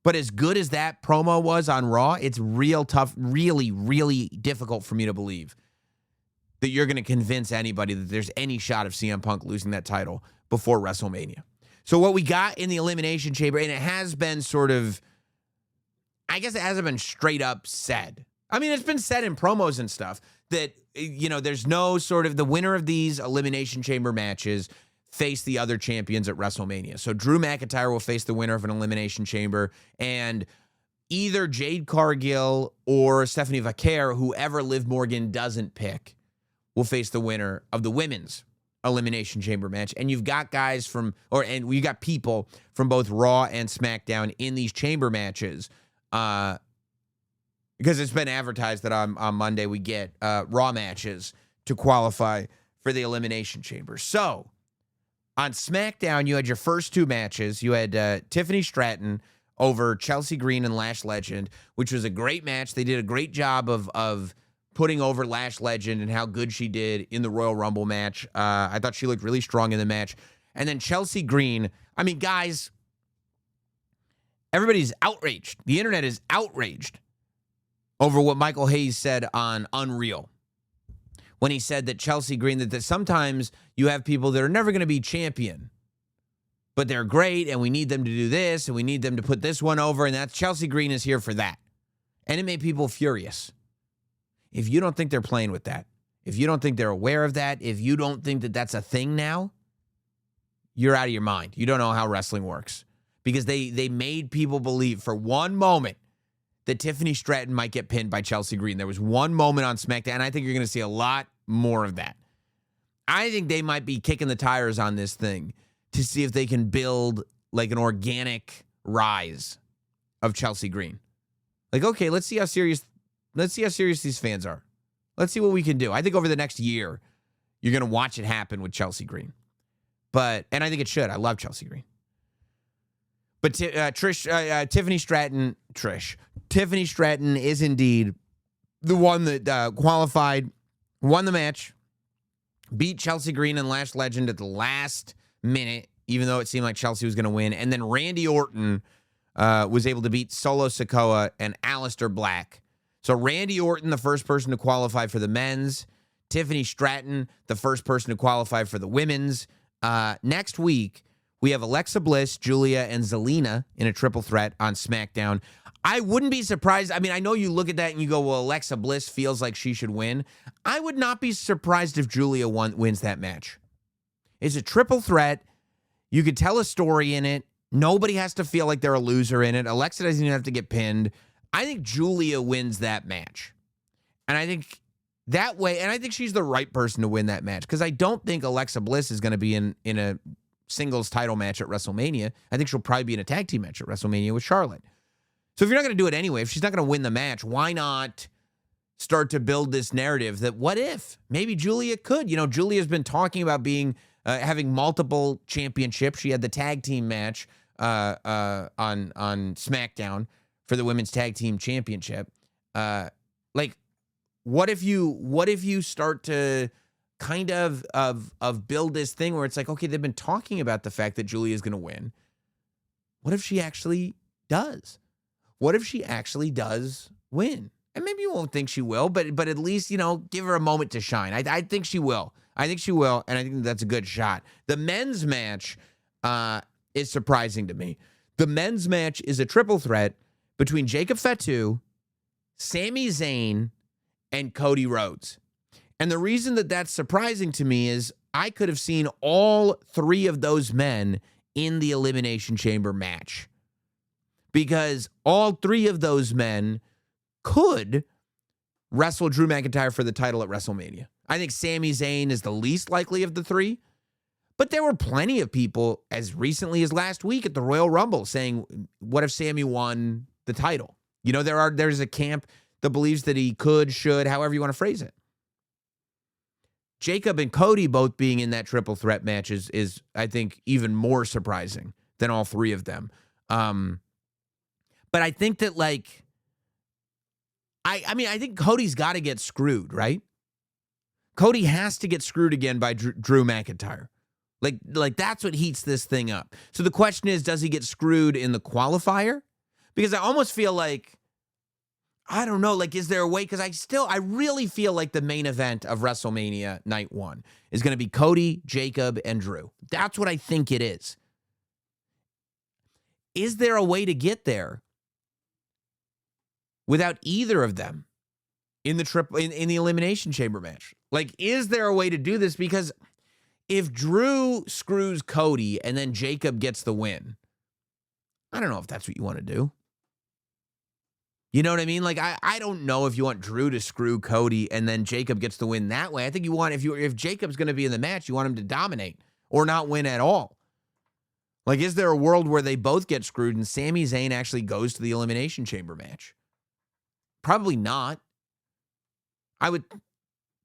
But as good as that promo was on Raw, it's real tough, really, really difficult for me to believe that you're going to convince anybody that there's any shot of CM Punk losing that title before WrestleMania. So what we got in the Elimination Chamber, and it has been sort of, I guess it hasn't been straight up said. I mean, it's been said in promos and stuff that, there's no sort of the winner of these Elimination Chamber matches face the other champions at WrestleMania. So Drew McIntyre will face the winner of an Elimination Chamber, and either Jade Cargill or Stephanie McMahon, whoever Liv Morgan doesn't pick, will face the winner of the women's Elimination Chamber match. And you've got guys you got people from both Raw and SmackDown in these chamber matches, because it's been advertised that on Monday we get Raw matches to qualify for the Elimination Chamber. So on SmackDown, you had your first two matches. You had Tiffany Stratton over Chelsea Green and Lash Legend, which was a great match. They did a great job of putting over Lash Legend and how good she did in the Royal Rumble match. I thought she looked really strong in the match. And then Chelsea Green, I mean, guys, everybody's outraged. The internet is outraged over what Michael Hayes said on Unreal, when he said that Chelsea Green, that sometimes you have people that are never going to be champion, but they're great, and we need them to do this, and we need them to put this one over, and that's Chelsea Green is here for that. And it made people furious. If you don't think they're playing with that, if you don't think they're aware of that, if you don't think that that's a thing now, you're out of your mind. You don't know how wrestling works. Because they made people believe for one moment that Tiffany Stratton might get pinned by Chelsea Green. There was one moment on SmackDown, and I think you're going to see a lot more of that. I think they might be kicking the tires on this thing to see if they can build like an organic rise of Chelsea Green. Like, okay, let's see how serious these fans are. Let's see what we can do. I think over the next year, you're going to watch it happen with Chelsea Green. And I think it should. I love Chelsea Green. But Tiffany Stratton is indeed the one that qualified, won the match, beat Chelsea Green and Lash Legend at the last minute, even though it seemed like Chelsea was going to win. And then Randy Orton was able to beat Solo Sikoa and Aleister Black. So Randy Orton, the first person to qualify for the men's. Tiffany Stratton, the first person to qualify for the women's. Next week, we have Alexa Bliss, Julia, and Zelina in a triple threat on SmackDown. I wouldn't be surprised. I mean, I know you look at that and you go, well, Alexa Bliss feels like she should win. I would not be surprised if Julia wins that match. It's a triple threat. You could tell a story in it. Nobody has to feel like they're a loser in it. Alexa doesn't even have to get pinned. I think Julia wins that match. And I think that way, and I think she's the right person to win that match because I don't think Alexa Bliss is going to be in a singles title match at WrestleMania. I think she'll probably be in a tag team match at WrestleMania with Charlotte. So if you're not going to do it anyway, if she's not going to win the match, why not start to build this narrative that what if maybe Julia could? You know, Julia's been talking about having multiple championships. She had the tag team match on SmackDown for the women's tag team championship. What if you start to kind of build this thing where it's like, okay, they've been talking about the fact that Julia is going to win. What if she actually does? What if she actually does win? And maybe you won't think she will, but at least, give her a moment to shine. I think she will. I think she will, and I think that's a good shot. The men's match is surprising to me. The men's match is a triple threat between Jacob Fatu, Sami Zayn, and Cody Rhodes. And the reason that that's surprising to me is I could have seen all three of those men in the Elimination Chamber match. Because all three of those men could wrestle Drew McIntyre for the title at WrestleMania. I think Sami Zayn is the least likely of the three. But there were plenty of people as recently as last week at the Royal Rumble saying, what if Sami won the title? There's a camp that believes that he could, should, however you want to phrase it. Jacob and Cody both being in that triple threat match is I think, even more surprising than all three of them. But I think that, I think Cody's got to get screwed, right? Cody has to get screwed again by Drew McIntyre. Like that's what heats this thing up. So the question is, does he get screwed in the qualifier? Because I almost feel like, I don't know, is there a way? Because I really feel like the main event of WrestleMania Night 1 is going to be Cody, Jacob, and Drew. That's what I think it is. Is there a way to get there without either of them in the Elimination Chamber match? Is there a way to do this? Because if Drew screws Cody and then Jacob gets the win, I don't know if that's what you want to do. You know what I mean? I don't know if you want Drew to screw Cody and then Jacob gets the win that way. I think you want, if Jacob's going to be in the match, you want him to dominate or not win at all. Is there a world where they both get screwed and Sami Zayn actually goes to the Elimination Chamber match? Probably not. I would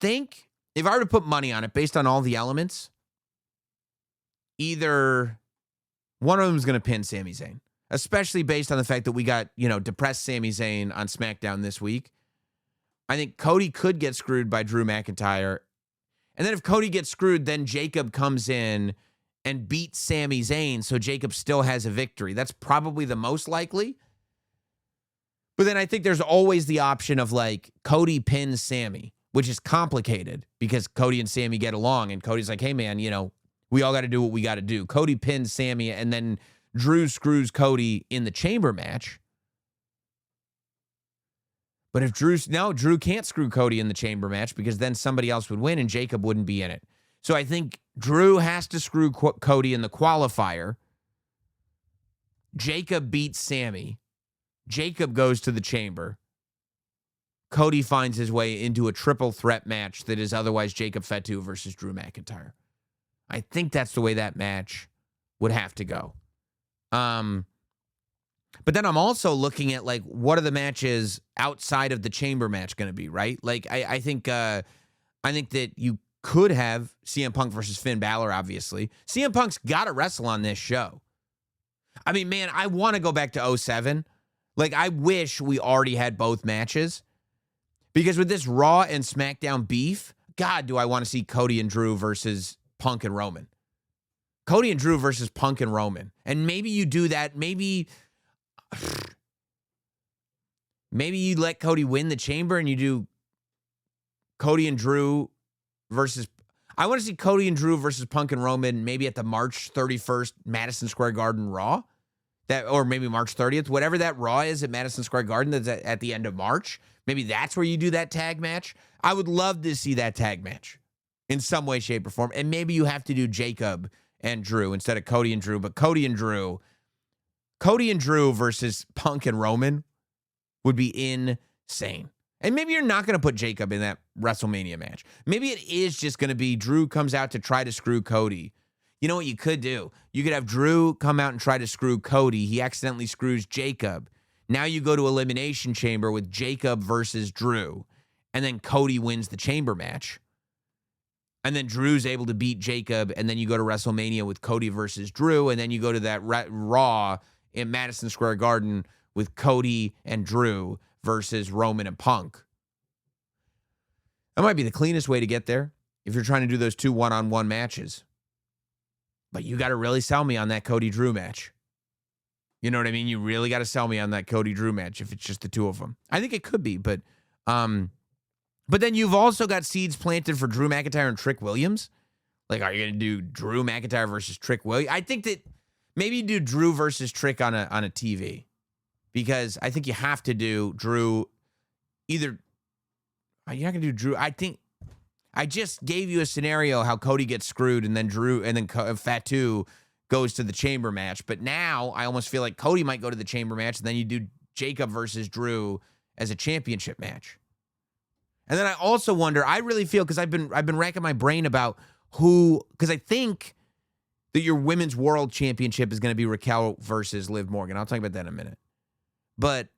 think, if I were to put money on it based on all the elements, either one of them is going to pin Sami Zayn. Especially based on the fact that we got, depressed Sami Zayn on SmackDown this week. I think Cody could get screwed by Drew McIntyre. And then if Cody gets screwed, then Jacob comes in and beats Sami Zayn, so Jacob still has a victory. That's probably the most likely. But then I think there's always the option of, Cody pins Sami, which is complicated because Cody and Sami get along, and Cody's like, hey, man, we all got to do what we got to do. Cody pins Sami, and then Drew screws Cody in the chamber match. But if Drew can't screw Cody in the chamber match because then somebody else would win and Jacob wouldn't be in it. So I think Drew has to screw Cody in the qualifier. Jacob beats Sami. Jacob goes to the chamber. Cody finds his way into a triple threat match that is otherwise Jacob Fatu versus Drew McIntyre. I think that's the way that match would have to go. But then I'm also looking at, like, what are the matches outside of the chamber match going to be, right? Like, I think that you could have CM Punk versus Finn Balor, obviously. CM Punk's got to wrestle on this show. I mean, man, I want to go back to 07. Like, I wish we already had both matches. Because with this Raw and SmackDown beef, God, do I want to see Cody and Drew versus Punk and Roman. Cody and Drew versus Punk and Roman. And maybe you do that. Maybe you let Cody win the chamber and you do Cody and Drew versus... I want to see Cody and Drew versus Punk and Roman maybe at the March 31st Madison Square Garden Raw. Or maybe March 30th. Whatever that Raw is at Madison Square Garden that's at the end of March. Maybe that's where you do that tag match. I would love to see that tag match in some way, shape, or form. And maybe you have to do Jacob and Drew instead of Cody and Drew. But Cody and Drew versus Punk and Roman would be insane. And maybe you're not going to put Jacob in that WrestleMania match. Maybe it is just going to be Drew comes out to try to screw Cody. You know what you could do? You could have Drew come out and try to screw Cody. He accidentally screws Jacob. Now you go to Elimination Chamber with Jacob versus Drew. And then Cody wins the chamber match. And then Drew's able to beat Jacob. And then you go to WrestleMania with Cody versus Drew. And then you go to that Raw in Madison Square Garden with Cody and Drew versus Roman and Punk. That might be the cleanest way to get there if you're trying to do those two one-on-one matches. But you got to really sell me on that Cody-Drew match. You know what I mean? You really got to sell me on that Cody-Drew match if it's just the two of them. I think it could be, but then you've also got seeds planted for Drew McIntyre and Trick Williams. Like, are you going to do Drew McIntyre versus Trick Williams? I think that maybe you do Drew versus Trick on a TV. Because I think you have to do Drew either. You're not going to do Drew. I just gave you a scenario how Cody gets screwed and then Fatu goes to the chamber match. But now I almost feel like Cody might go to the chamber match and then you do Jacob versus Drew as a championship match. And then I also wonder, I really feel, because I've been racking my brain about because I think that your women's world championship is going to be Raquel versus Liv Morgan. I'll talk about that in a minute. But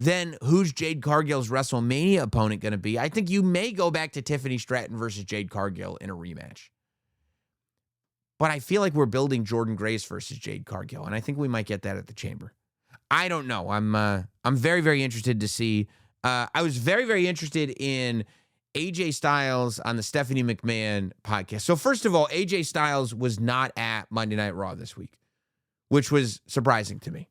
then who's Jade Cargill's WrestleMania opponent going to be? I think you may go back to Tiffany Stratton versus Jade Cargill in a rematch. But I feel like we're building Jordynne Grace versus Jade Cargill, and I think we might get that at the Chamber. I don't know. I'm very, very interested to see. I was very, very interested in AJ Styles on the Stephanie McMahon podcast. So first of all, AJ Styles was not at Monday Night Raw this week, which was surprising to me.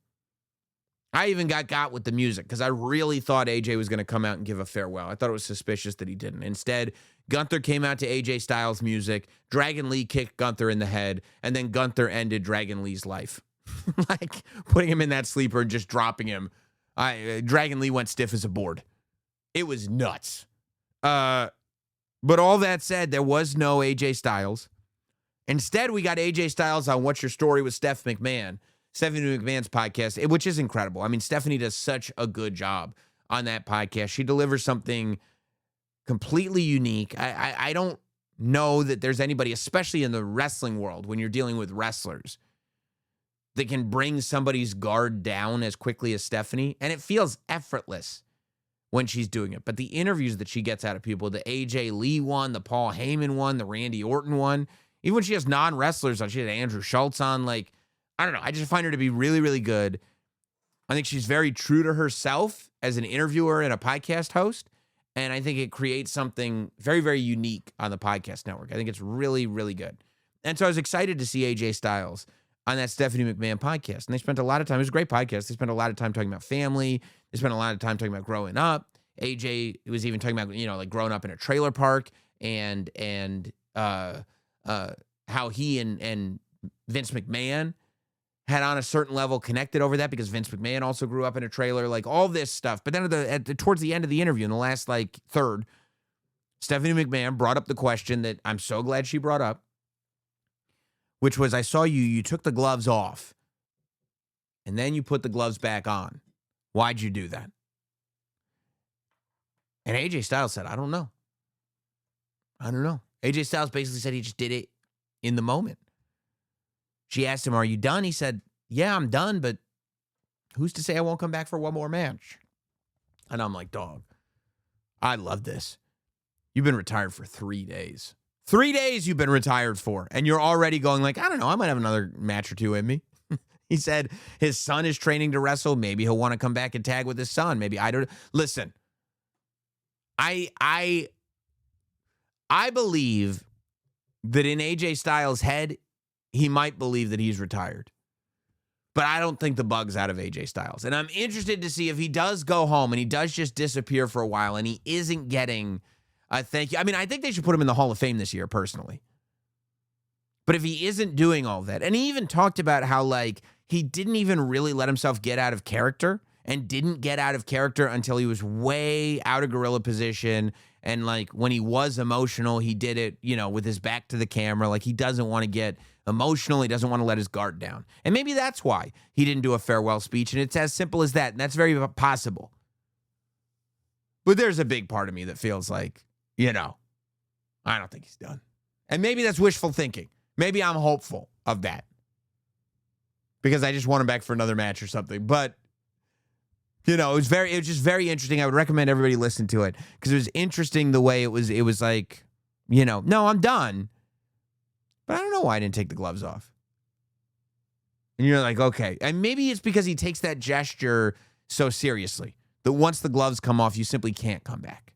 I even got with the music because I really thought AJ was going to come out and give a farewell. I thought it was suspicious that he didn't. Instead, Gunther came out to AJ Styles' music. Dragon Lee kicked Gunther in the head, and then Gunther ended Dragon Lee's life. Like putting him in that sleeper and just dropping him. Dragon Lee went stiff as a board. It was nuts. But all that said, there was no AJ Styles. Instead, we got AJ Styles on What's Your Story with Stephanie McMahon's podcast, which is incredible. I mean, Stephanie does such a good job on that podcast. She delivers something completely unique. I don't know that there's anybody, especially in the wrestling world, when you're dealing with wrestlers, that can bring somebody's guard down as quickly as Stephanie. And it feels effortless when she's doing it. But the interviews that she gets out of people, the AJ Lee one, the Paul Heyman one, the Randy Orton one, even when she has non-wrestlers on, she had Andrew Schultz on, like, I don't know. I just find her to be really, really good. I think she's very true to herself as an interviewer and a podcast host. And I think it creates something very, very unique on the podcast network. I think it's really, really good. And so I was excited to see AJ Styles on that Stephanie McMahon podcast. And they spent a lot of time. It was a great podcast. They spent a lot of time talking about family. They spent a lot of time talking about growing up. AJ was even talking about, like growing up in a trailer park and how he and Vince McMahon had on a certain level connected over that because Vince McMahon also grew up in a trailer, like all this stuff. But then towards the end of the interview, in the last third, Stephanie McMahon brought up the question that I'm so glad she brought up, which was, I saw you took the gloves off and then you put the gloves back on. Why'd you do that? And AJ Styles said, I don't know. AJ Styles basically said he just did it in the moment. She asked him, are you done? He said, yeah, I'm done, but who's to say I won't come back for one more match? And I'm like, dog, I love this. You've been retired for 3 days. 3 days you've been retired for, and you're already going like, I don't know, I might have another match or two in me. He said his son is training to wrestle. Maybe he'll want to come back and tag with his son. Maybe I don't. Listen, I believe that in AJ Styles' head, he might believe that he's retired. But I don't think the bug's out of AJ Styles. And I'm interested to see if he does go home and he does just disappear for a while and he isn't getting a thank you. I mean, I think they should put him in the Hall of Fame this year, personally. But if he isn't doing all that, and he even talked about how, like, he didn't even really let himself get out of character and didn't get out of character until he was way out of gorilla position. And, like, when he was emotional, he did it, you know, with his back to the camera. Like, he doesn't want to get emotional. He doesn't want to let his guard down. And maybe that's why he didn't do a farewell speech. And it's as simple as that. And that's very possible. But there's a big part of me that feels like, you know, I don't think he's done. And maybe that's wishful thinking. Maybe I'm hopeful of that because I just want him back for another match or something. But, you know, it was just very interesting. I would recommend everybody listen to it because it was interesting the way it was like, you know, no, I'm done. But I don't know why I didn't take the gloves off. And you're like, okay. And maybe it's because he takes that gesture so seriously that once the gloves come off, you simply can't come back.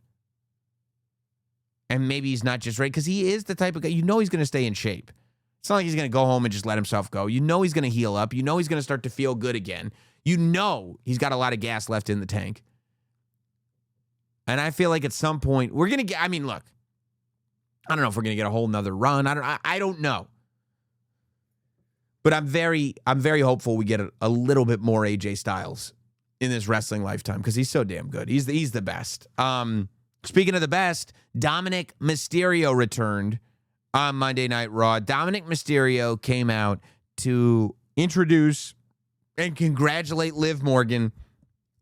And maybe he's not just ready because he is the type of guy, you know, he's going to stay in shape. It's not like he's going to go home and just let himself go. You know he's going to heal up. You know he's going to start to feel good again. You know he's got a lot of gas left in the tank. And I feel like at some point, we're going to get, I mean, look, I don't know if we're going to get a whole nother run. I don't know. But I'm very hopeful we get a little bit more AJ Styles in this wrestling lifetime because he's so damn good. He's the best. Speaking of the best, Dominik Mysterio returned on Monday Night Raw. Dominik Mysterio came out to introduce and congratulate Liv Morgan.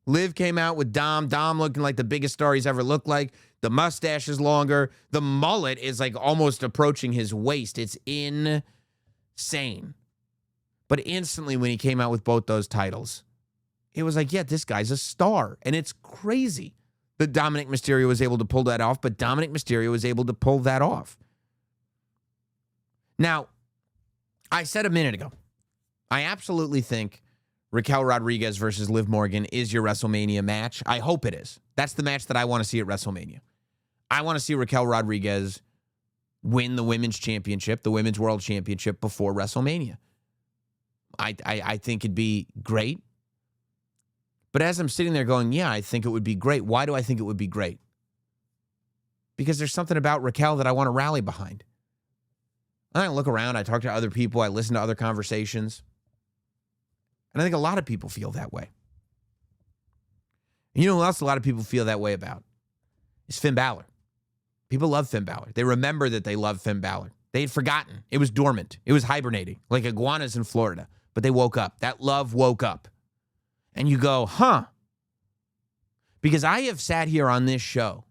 Liv came out with Dom looking like the biggest star he's ever looked like. The mustache is longer. The mullet is like almost approaching his waist. It's insane. But instantly when he came out with both those titles, it was like, yeah, this guy's a star. And it's crazy that Dominik Mysterio was able to pull that off, but Dominik Mysterio was able to pull that off. Now, I said a minute ago, I absolutely think Raquel Rodriguez versus Liv Morgan is your WrestleMania match. I hope it is. That's the match that I want to see at WrestleMania. I want to see Raquel Rodriguez win the Women's Championship, the Women's World Championship before WrestleMania. I think it'd be great. But as I'm sitting there going, yeah, I think it would be great. Why do I think it would be great? Because there's something about Raquel that I want to rally behind. I look around, I talk to other people, I listen to other conversations. And I think a lot of people feel that way. And you know who else a lot of people feel that way about? It's Finn Balor. People love Finn Balor. They remember that they love Finn Balor. They had forgotten. It was dormant. It was hibernating, like iguanas in Florida. But they woke up. That love woke up. And you go, huh? Because I have sat here on this show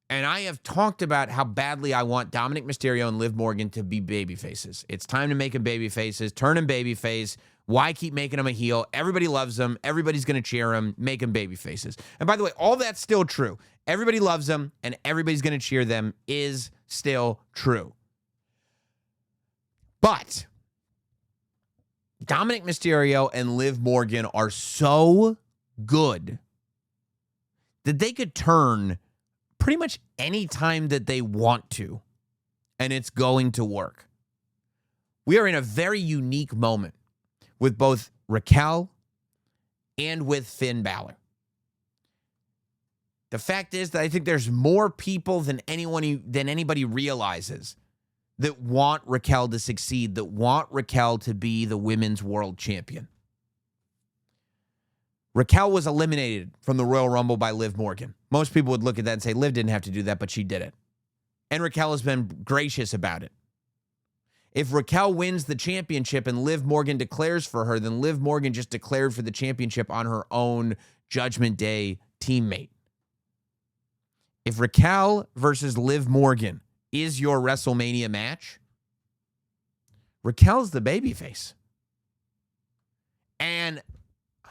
and I have talked about how badly I want Dominik Mysterio and Liv Morgan to be baby faces. It's time to make them baby faces, turn them baby face. Why keep making them a heel? Everybody loves them. Everybody's going to cheer them. Make them baby faces. And by the way, all that's still true. Everybody loves them and everybody's going to cheer them is still true. But Dominik Mysterio and Liv Morgan are so good that they could turn pretty much any time that they want to, and it's going to work. We are in a very unique moment with both Raquel and with Finn Balor. The fact is that I think there's more people than anybody realizes that want Raquel to succeed, that want Raquel to be the women's world champion. Raquel was eliminated from the Royal Rumble by Liv Morgan. Most people would look at that and say, Liv didn't have to do that, but she did it. And Raquel has been gracious about it. If Raquel wins the championship and Liv Morgan declares for her, then Liv Morgan just declared for the championship on her own Judgment Day teammate. If Raquel versus Liv Morgan is your WrestleMania match, Raquel's the babyface. And,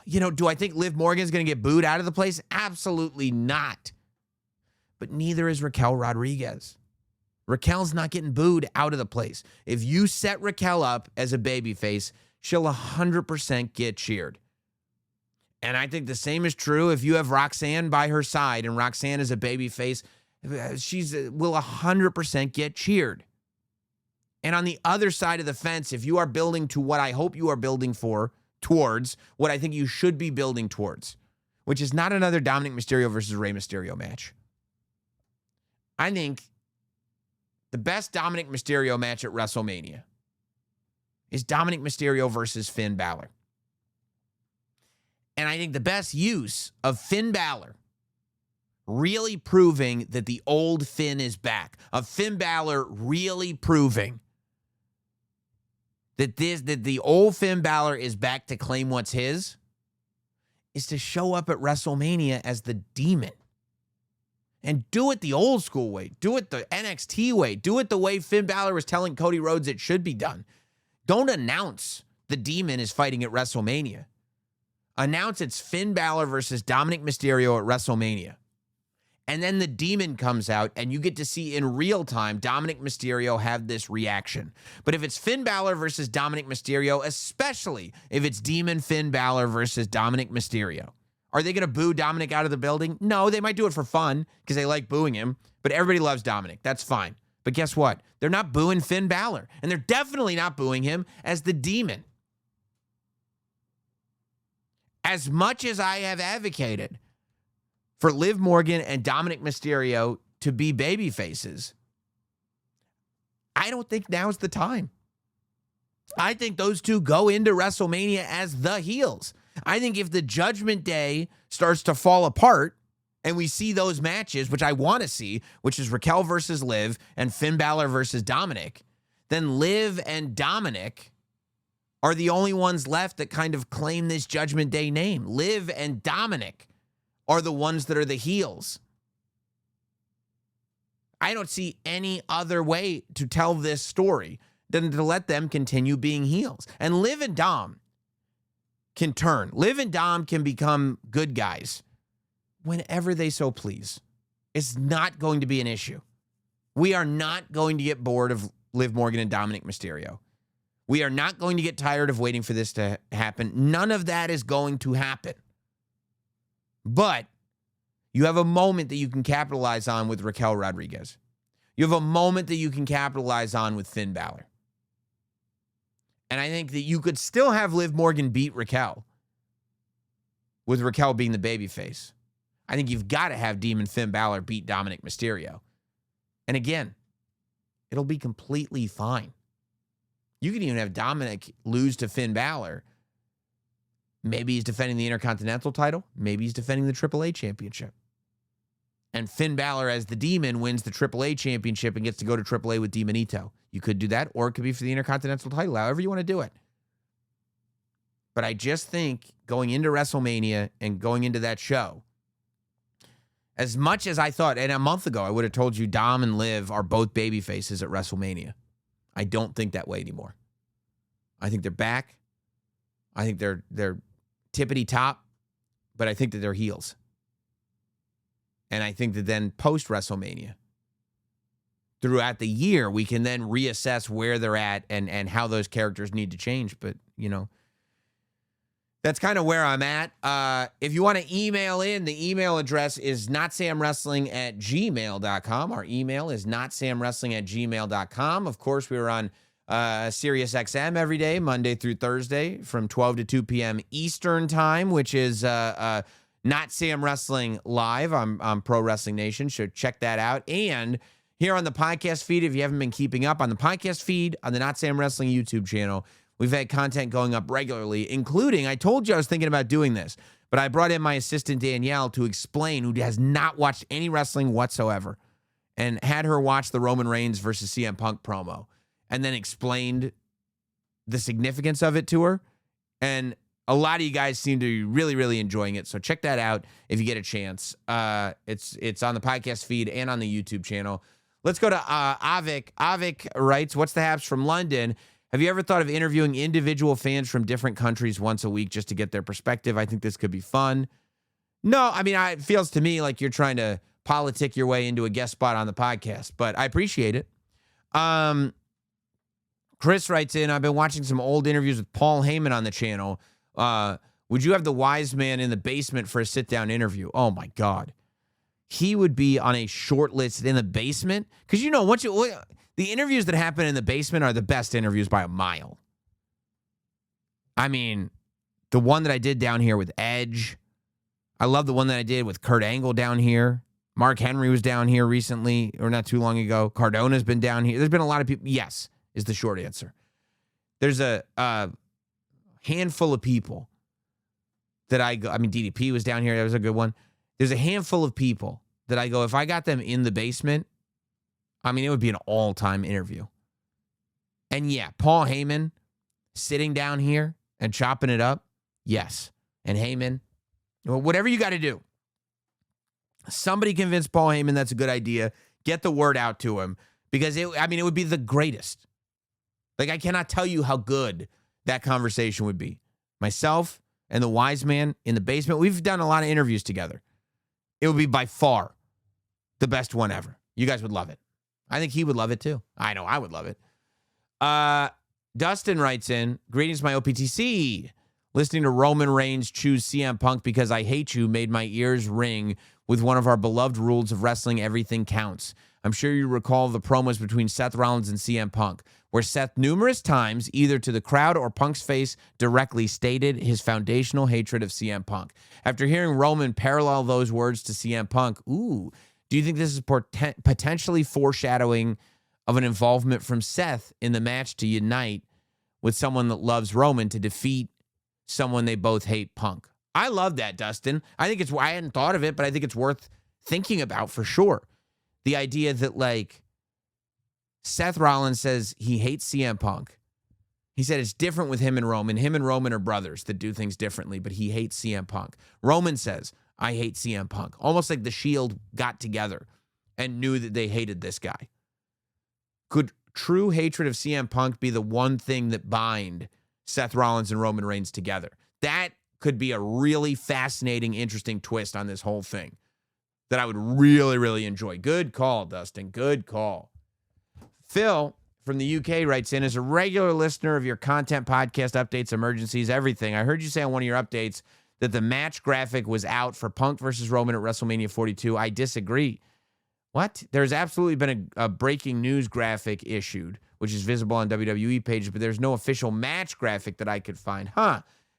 do I think Liv Morgan's going to get booed out of the place? Absolutely not. But neither is Raquel Rodriguez. Raquel's not getting booed out of the place. If you set Raquel up as a babyface, she'll 100% get cheered. And I think the same is true if you have Roxanne by her side and Roxanne is a babyface, will 100% get cheered. And on the other side of the fence, if you are building to what I hope you are building towards what I think you should be building towards, which is not another Dominik Mysterio versus Rey Mysterio match. I think the best Dominik Mysterio match at WrestleMania is Dominik Mysterio versus Finn Balor. And I think the best use of Finn Balor really proving that the old Finn is back, of Finn Balor really proving that the old Finn Balor is back to claim what's his, is to show up at WrestleMania as the Demon. And do it the old school way. Do it the NXT way. Do it the way Finn Balor was telling Cody Rhodes it should be done. Don't announce the Demon is fighting at WrestleMania. Announce it's Finn Balor versus Dominik Mysterio at WrestleMania. And then the Demon comes out and you get to see in real time Dominik Mysterio have this reaction. But if it's Finn Balor versus Dominik Mysterio, especially if it's Demon Finn Balor versus Dominik Mysterio, are they going to boo Dominik out of the building? No, they might do it for fun because they like booing him, but everybody loves Dominik. That's fine. But guess what? They're not booing Finn Balor, and they're definitely not booing him as the Demon. As much as I have advocated for Liv Morgan and Dominik Mysterio to be baby faces, I don't think now's the time. I think those two go into WrestleMania as the heels. I think if the Judgment Day starts to fall apart and we see those matches, which I want to see, which is Raquel versus Liv and Finn Balor versus Dominik, then Liv and Dominik are the only ones left that kind of claim this Judgment Day name. Liv and Dominik are the ones that are the heels. I don't see any other way to tell this story than to let them continue being heels. And Liv and Dom can turn. Liv and Dom can become good guys whenever they so please. It's not going to be an issue. We are not going to get bored of Liv Morgan and Dominik Mysterio. We are not going to get tired of waiting for this to happen. None of that is going to happen. But you have a moment that you can capitalize on with Raquel Rodriguez. You have a moment that you can capitalize on with Finn Balor. And I think that you could still have Liv Morgan beat Raquel, with Raquel being the babyface. I think you've got to have Demon Finn Balor beat Dominik Mysterio. And again, it'll be completely fine. You can even have Dominik lose to Finn Balor. Maybe he's defending the Intercontinental title. Maybe he's defending the AAA championship. And Finn Balor, as the Demon, wins the AAA championship and gets to go to AAA with Demonito. You could do that, or it could be for the Intercontinental title, however you want to do it. But I just think going into WrestleMania and going into that show, as much as I thought, and a month ago I would have told you Dom and Liv are both baby faces at WrestleMania. I don't think that way anymore. I think they're back. I think they're tippity top, but I think that they're heels. And I think that then post WrestleMania, throughout the year, we can then reassess where they're at and how those characters need to change. But, that's kind of where I'm at. If you want to email in, the email address is notsamwrestling@gmail.com. Our email is notsamwrestling@gmail.com. Of course, we were on Sirius XM every day, Monday through Thursday, from 12 to 2 p.m. Eastern time, which is Not Sam Wrestling Live on Pro Wrestling Nation. So check that out. And here on the podcast feed, if you haven't been keeping up on the podcast feed, on the Not Sam Wrestling YouTube channel, we've had content going up regularly, including, I told you I was thinking about doing this, but I brought in my assistant Danielle to explain, who has not watched any wrestling whatsoever, and had her watch the Roman Reigns versus CM Punk promo, and then explained the significance of it to her. And a lot of you guys seem to be really, really enjoying it. So check that out if you get a chance. It's on the podcast feed and on the YouTube channel. Let's go to Avik. Avik writes, what's the haps from London? Have you ever thought of interviewing individual fans from different countries once a week just to get their perspective? I think this could be fun. No, I mean, it feels to me like you're trying to politic your way into a guest spot on the podcast, but I appreciate it. Chris writes in, I've been watching some old interviews with Paul Heyman on the channel. Would you have the wise man in the basement for a sit-down interview? Oh, my God. He would be on a short list in the basement. Because, the interviews that happen in the basement are the best interviews by a mile. I mean, the one that I did down here with Edge. I love the one that I did with Kurt Angle down here. Mark Henry was down here recently, or not too long ago. Cardona's been down here. There's been a lot of people. Yes, is the short answer. There's a handful of people that I mean, DDP was down here. That was a good one. There's a handful of people that I go, if I got them in the basement, I mean, it would be an all-time interview. And yeah, Paul Heyman sitting down here and chopping it up, yes. And Heyman, whatever you got to do. Somebody convince Paul Heyman that's a good idea. Get the word out to him. Because, it would be the greatest. Like, I cannot tell you how good that conversation would be. Myself and the wise man in the basement, we've done a lot of interviews together. It would be by far the best one ever. You guys would love it. I think he would love it too. I know I would love it. Dustin writes in, greetings, my OPTC. Listening to Roman Reigns choose CM Punk because I hate you made my ears ring with one of our beloved rules of wrestling, everything counts. I'm sure you recall the promos between Seth Rollins and CM Punk, where Seth numerous times, either to the crowd or Punk's face, directly stated his foundational hatred of CM Punk. After hearing Roman parallel those words to CM Punk, do you think this is potentially foreshadowing of an involvement from Seth in the match to unite with someone that loves Roman to defeat someone they both hate, Punk? I love that, Dustin. I hadn't thought of it, but I think it's worth thinking about for sure. The idea that, like, Seth Rollins says he hates CM Punk. He said it's different with him and Roman. Him and Roman are brothers that do things differently, but he hates CM Punk. Roman says, I hate CM Punk. Almost like the Shield got together and knew that they hated this guy. Could true hatred of CM Punk be the one thing that bind Seth Rollins and Roman Reigns together? That could be a really fascinating, interesting twist on this whole thing that I would really, really enjoy. Good call, Dustin. Good call. Phil from the UK writes in, as a regular listener of your content, podcast, updates, emergencies, everything, I heard you say on one of your updates that the match graphic was out for Punk versus Roman at WrestleMania 42. I disagree. What? There's absolutely been a breaking news graphic issued, which is visible on WWE pages, but there's no official match graphic that I could find.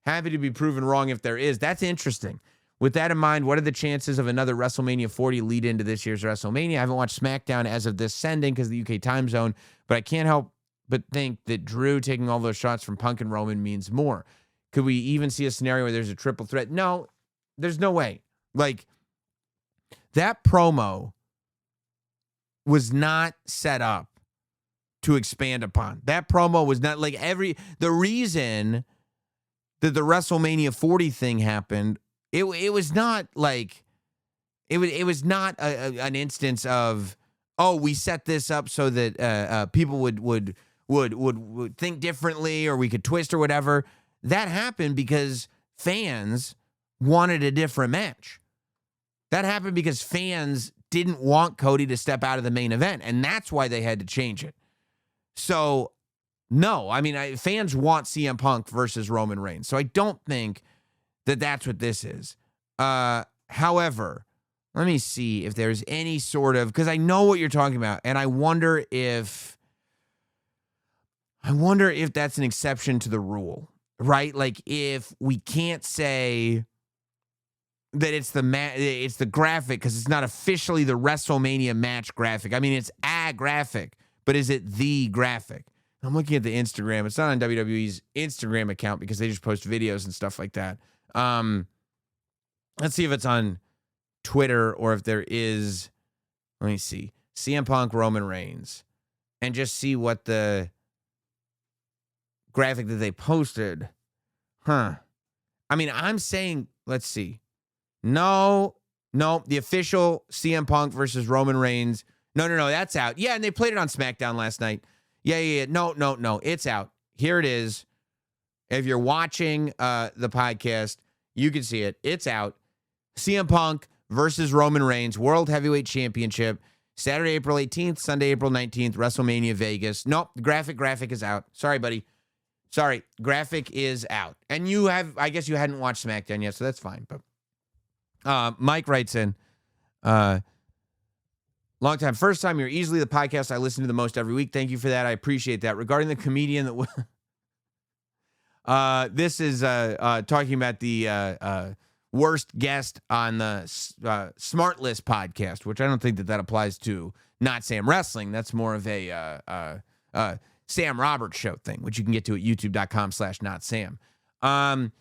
Happy to be proven wrong if there is. That's interesting. With that in mind, what are the chances of another WrestleMania 40 lead into this year's WrestleMania? I haven't watched SmackDown as of this sending because of the UK time zone, but I can't help but think that Drew taking all those shots from Punk and Roman means more. Could we even see a scenario where there's a triple threat? No, there's no way. Like, that promo was not set up to expand upon. That promo was not like the reason that the WrestleMania 40 thing happened, it was not like, it was not an instance of, we set this up so that people would think differently or we could twist or whatever. That happened because fans wanted a different match. That happened because fans didn't want Cody to step out of the main event, and that's why they had to change it. So, no, fans want CM Punk versus Roman Reigns, so I don't think that that's what this is. However, let me see if there's any sort of, because I know what you're talking about, and I wonder if that's an exception to the rule, right? Like, if we can't say that it's the graphic because it's not officially the WrestleMania match graphic. I mean, it's a graphic, but is it the graphic? I'm looking at the Instagram. It's not on WWE's Instagram account because they just post videos and stuff like that. Let's see if it's on Twitter or if there is. Let me see. CM Punk, Roman Reigns, and just see what the graphic that they posted. I mean, I'm saying, let's see. No, the official CM Punk versus Roman Reigns. No, that's out. Yeah, and they played it on SmackDown last night. Yeah. No, it's out. Here it is. If you're watching the podcast, you can see it. It's out. CM Punk versus Roman Reigns, World Heavyweight Championship, Saturday, April 18th, Sunday, April 19th, WrestleMania Vegas. Nope, graphic is out. Sorry, buddy. Sorry, graphic is out. And I guess you hadn't watched SmackDown yet, so that's fine. But Mike writes in, long time, first time, you're easily the podcast I listen to the most every week. Thank you for that. I appreciate that. Regarding the comedian that this is talking about the worst guest on the Smart List podcast, which I don't think that applies to Notsam Wrestling. That's more of a Sam Roberts show thing, which you can get to at youtube.com/notsam.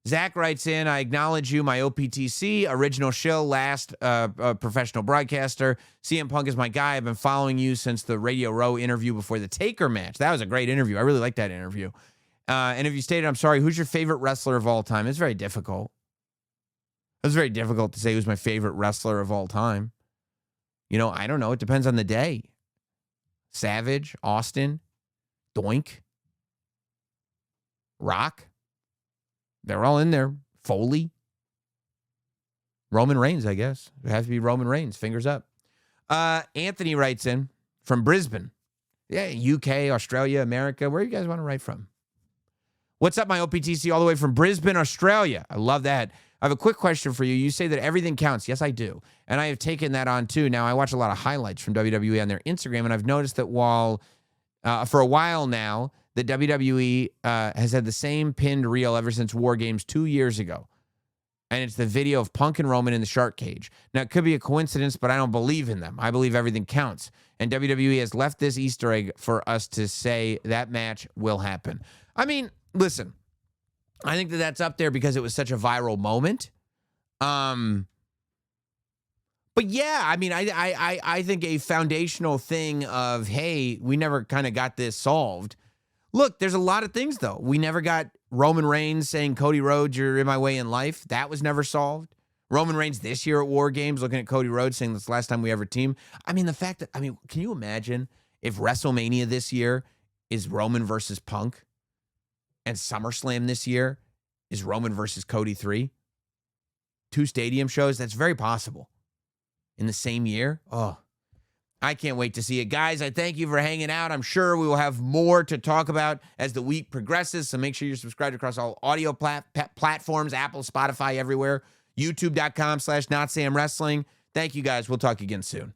Zach writes in, I acknowledge you, my OPTC, original shill, last professional broadcaster. CM Punk is my guy. I've been following you since the Radio Row interview before the Taker match. That was a great interview. I really liked that interview. And if you stated, I'm sorry, who's your favorite wrestler of all time? It's very difficult. It's very difficult to say who's my favorite wrestler of all time. I don't know. It depends on the day. Savage, Austin, Doink, Rock. They're all in there. Foley. Roman Reigns, I guess. It has to be Roman Reigns. Fingers up. Anthony writes in from Brisbane. Yeah, UK, Australia, America. Where do you guys want to write from? What's up, my OPTC, all the way from Brisbane, Australia. I love that. I have a quick question for you. You say that everything counts. Yes, I do. And I have taken that on, too. Now, I watch a lot of highlights from WWE on their Instagram, and I've noticed that for a while now, that WWE has had the same pinned reel ever since War Games 2 years ago. And it's the video of Punk and Roman in the shark cage. Now, it could be a coincidence, but I don't believe in them. I believe everything counts. And WWE has left this Easter egg for us to say that match will happen. I mean, listen, I think that that's up there because it was such a viral moment. But yeah, I mean, I think a foundational thing of, hey, we never kind of got this solved. Look, there's a lot of things, though. We never got Roman Reigns saying, Cody Rhodes, you're in my way in life. That was never solved. Roman Reigns this year at War Games looking at Cody Rhodes saying this is the last time we ever team. I mean, can you imagine if WrestleMania this year is Roman versus Punk and SummerSlam this year is Roman versus Cody 3? 2 stadium shows? That's very possible. In the same year? Oh, I can't wait to see it. Guys, I thank you for hanging out. I'm sure we will have more to talk about as the week progresses, so make sure you're subscribed across all audio platforms, Apple, Spotify, everywhere. YouTube.com/NotSamWrestling. Thank you, guys. We'll talk again soon.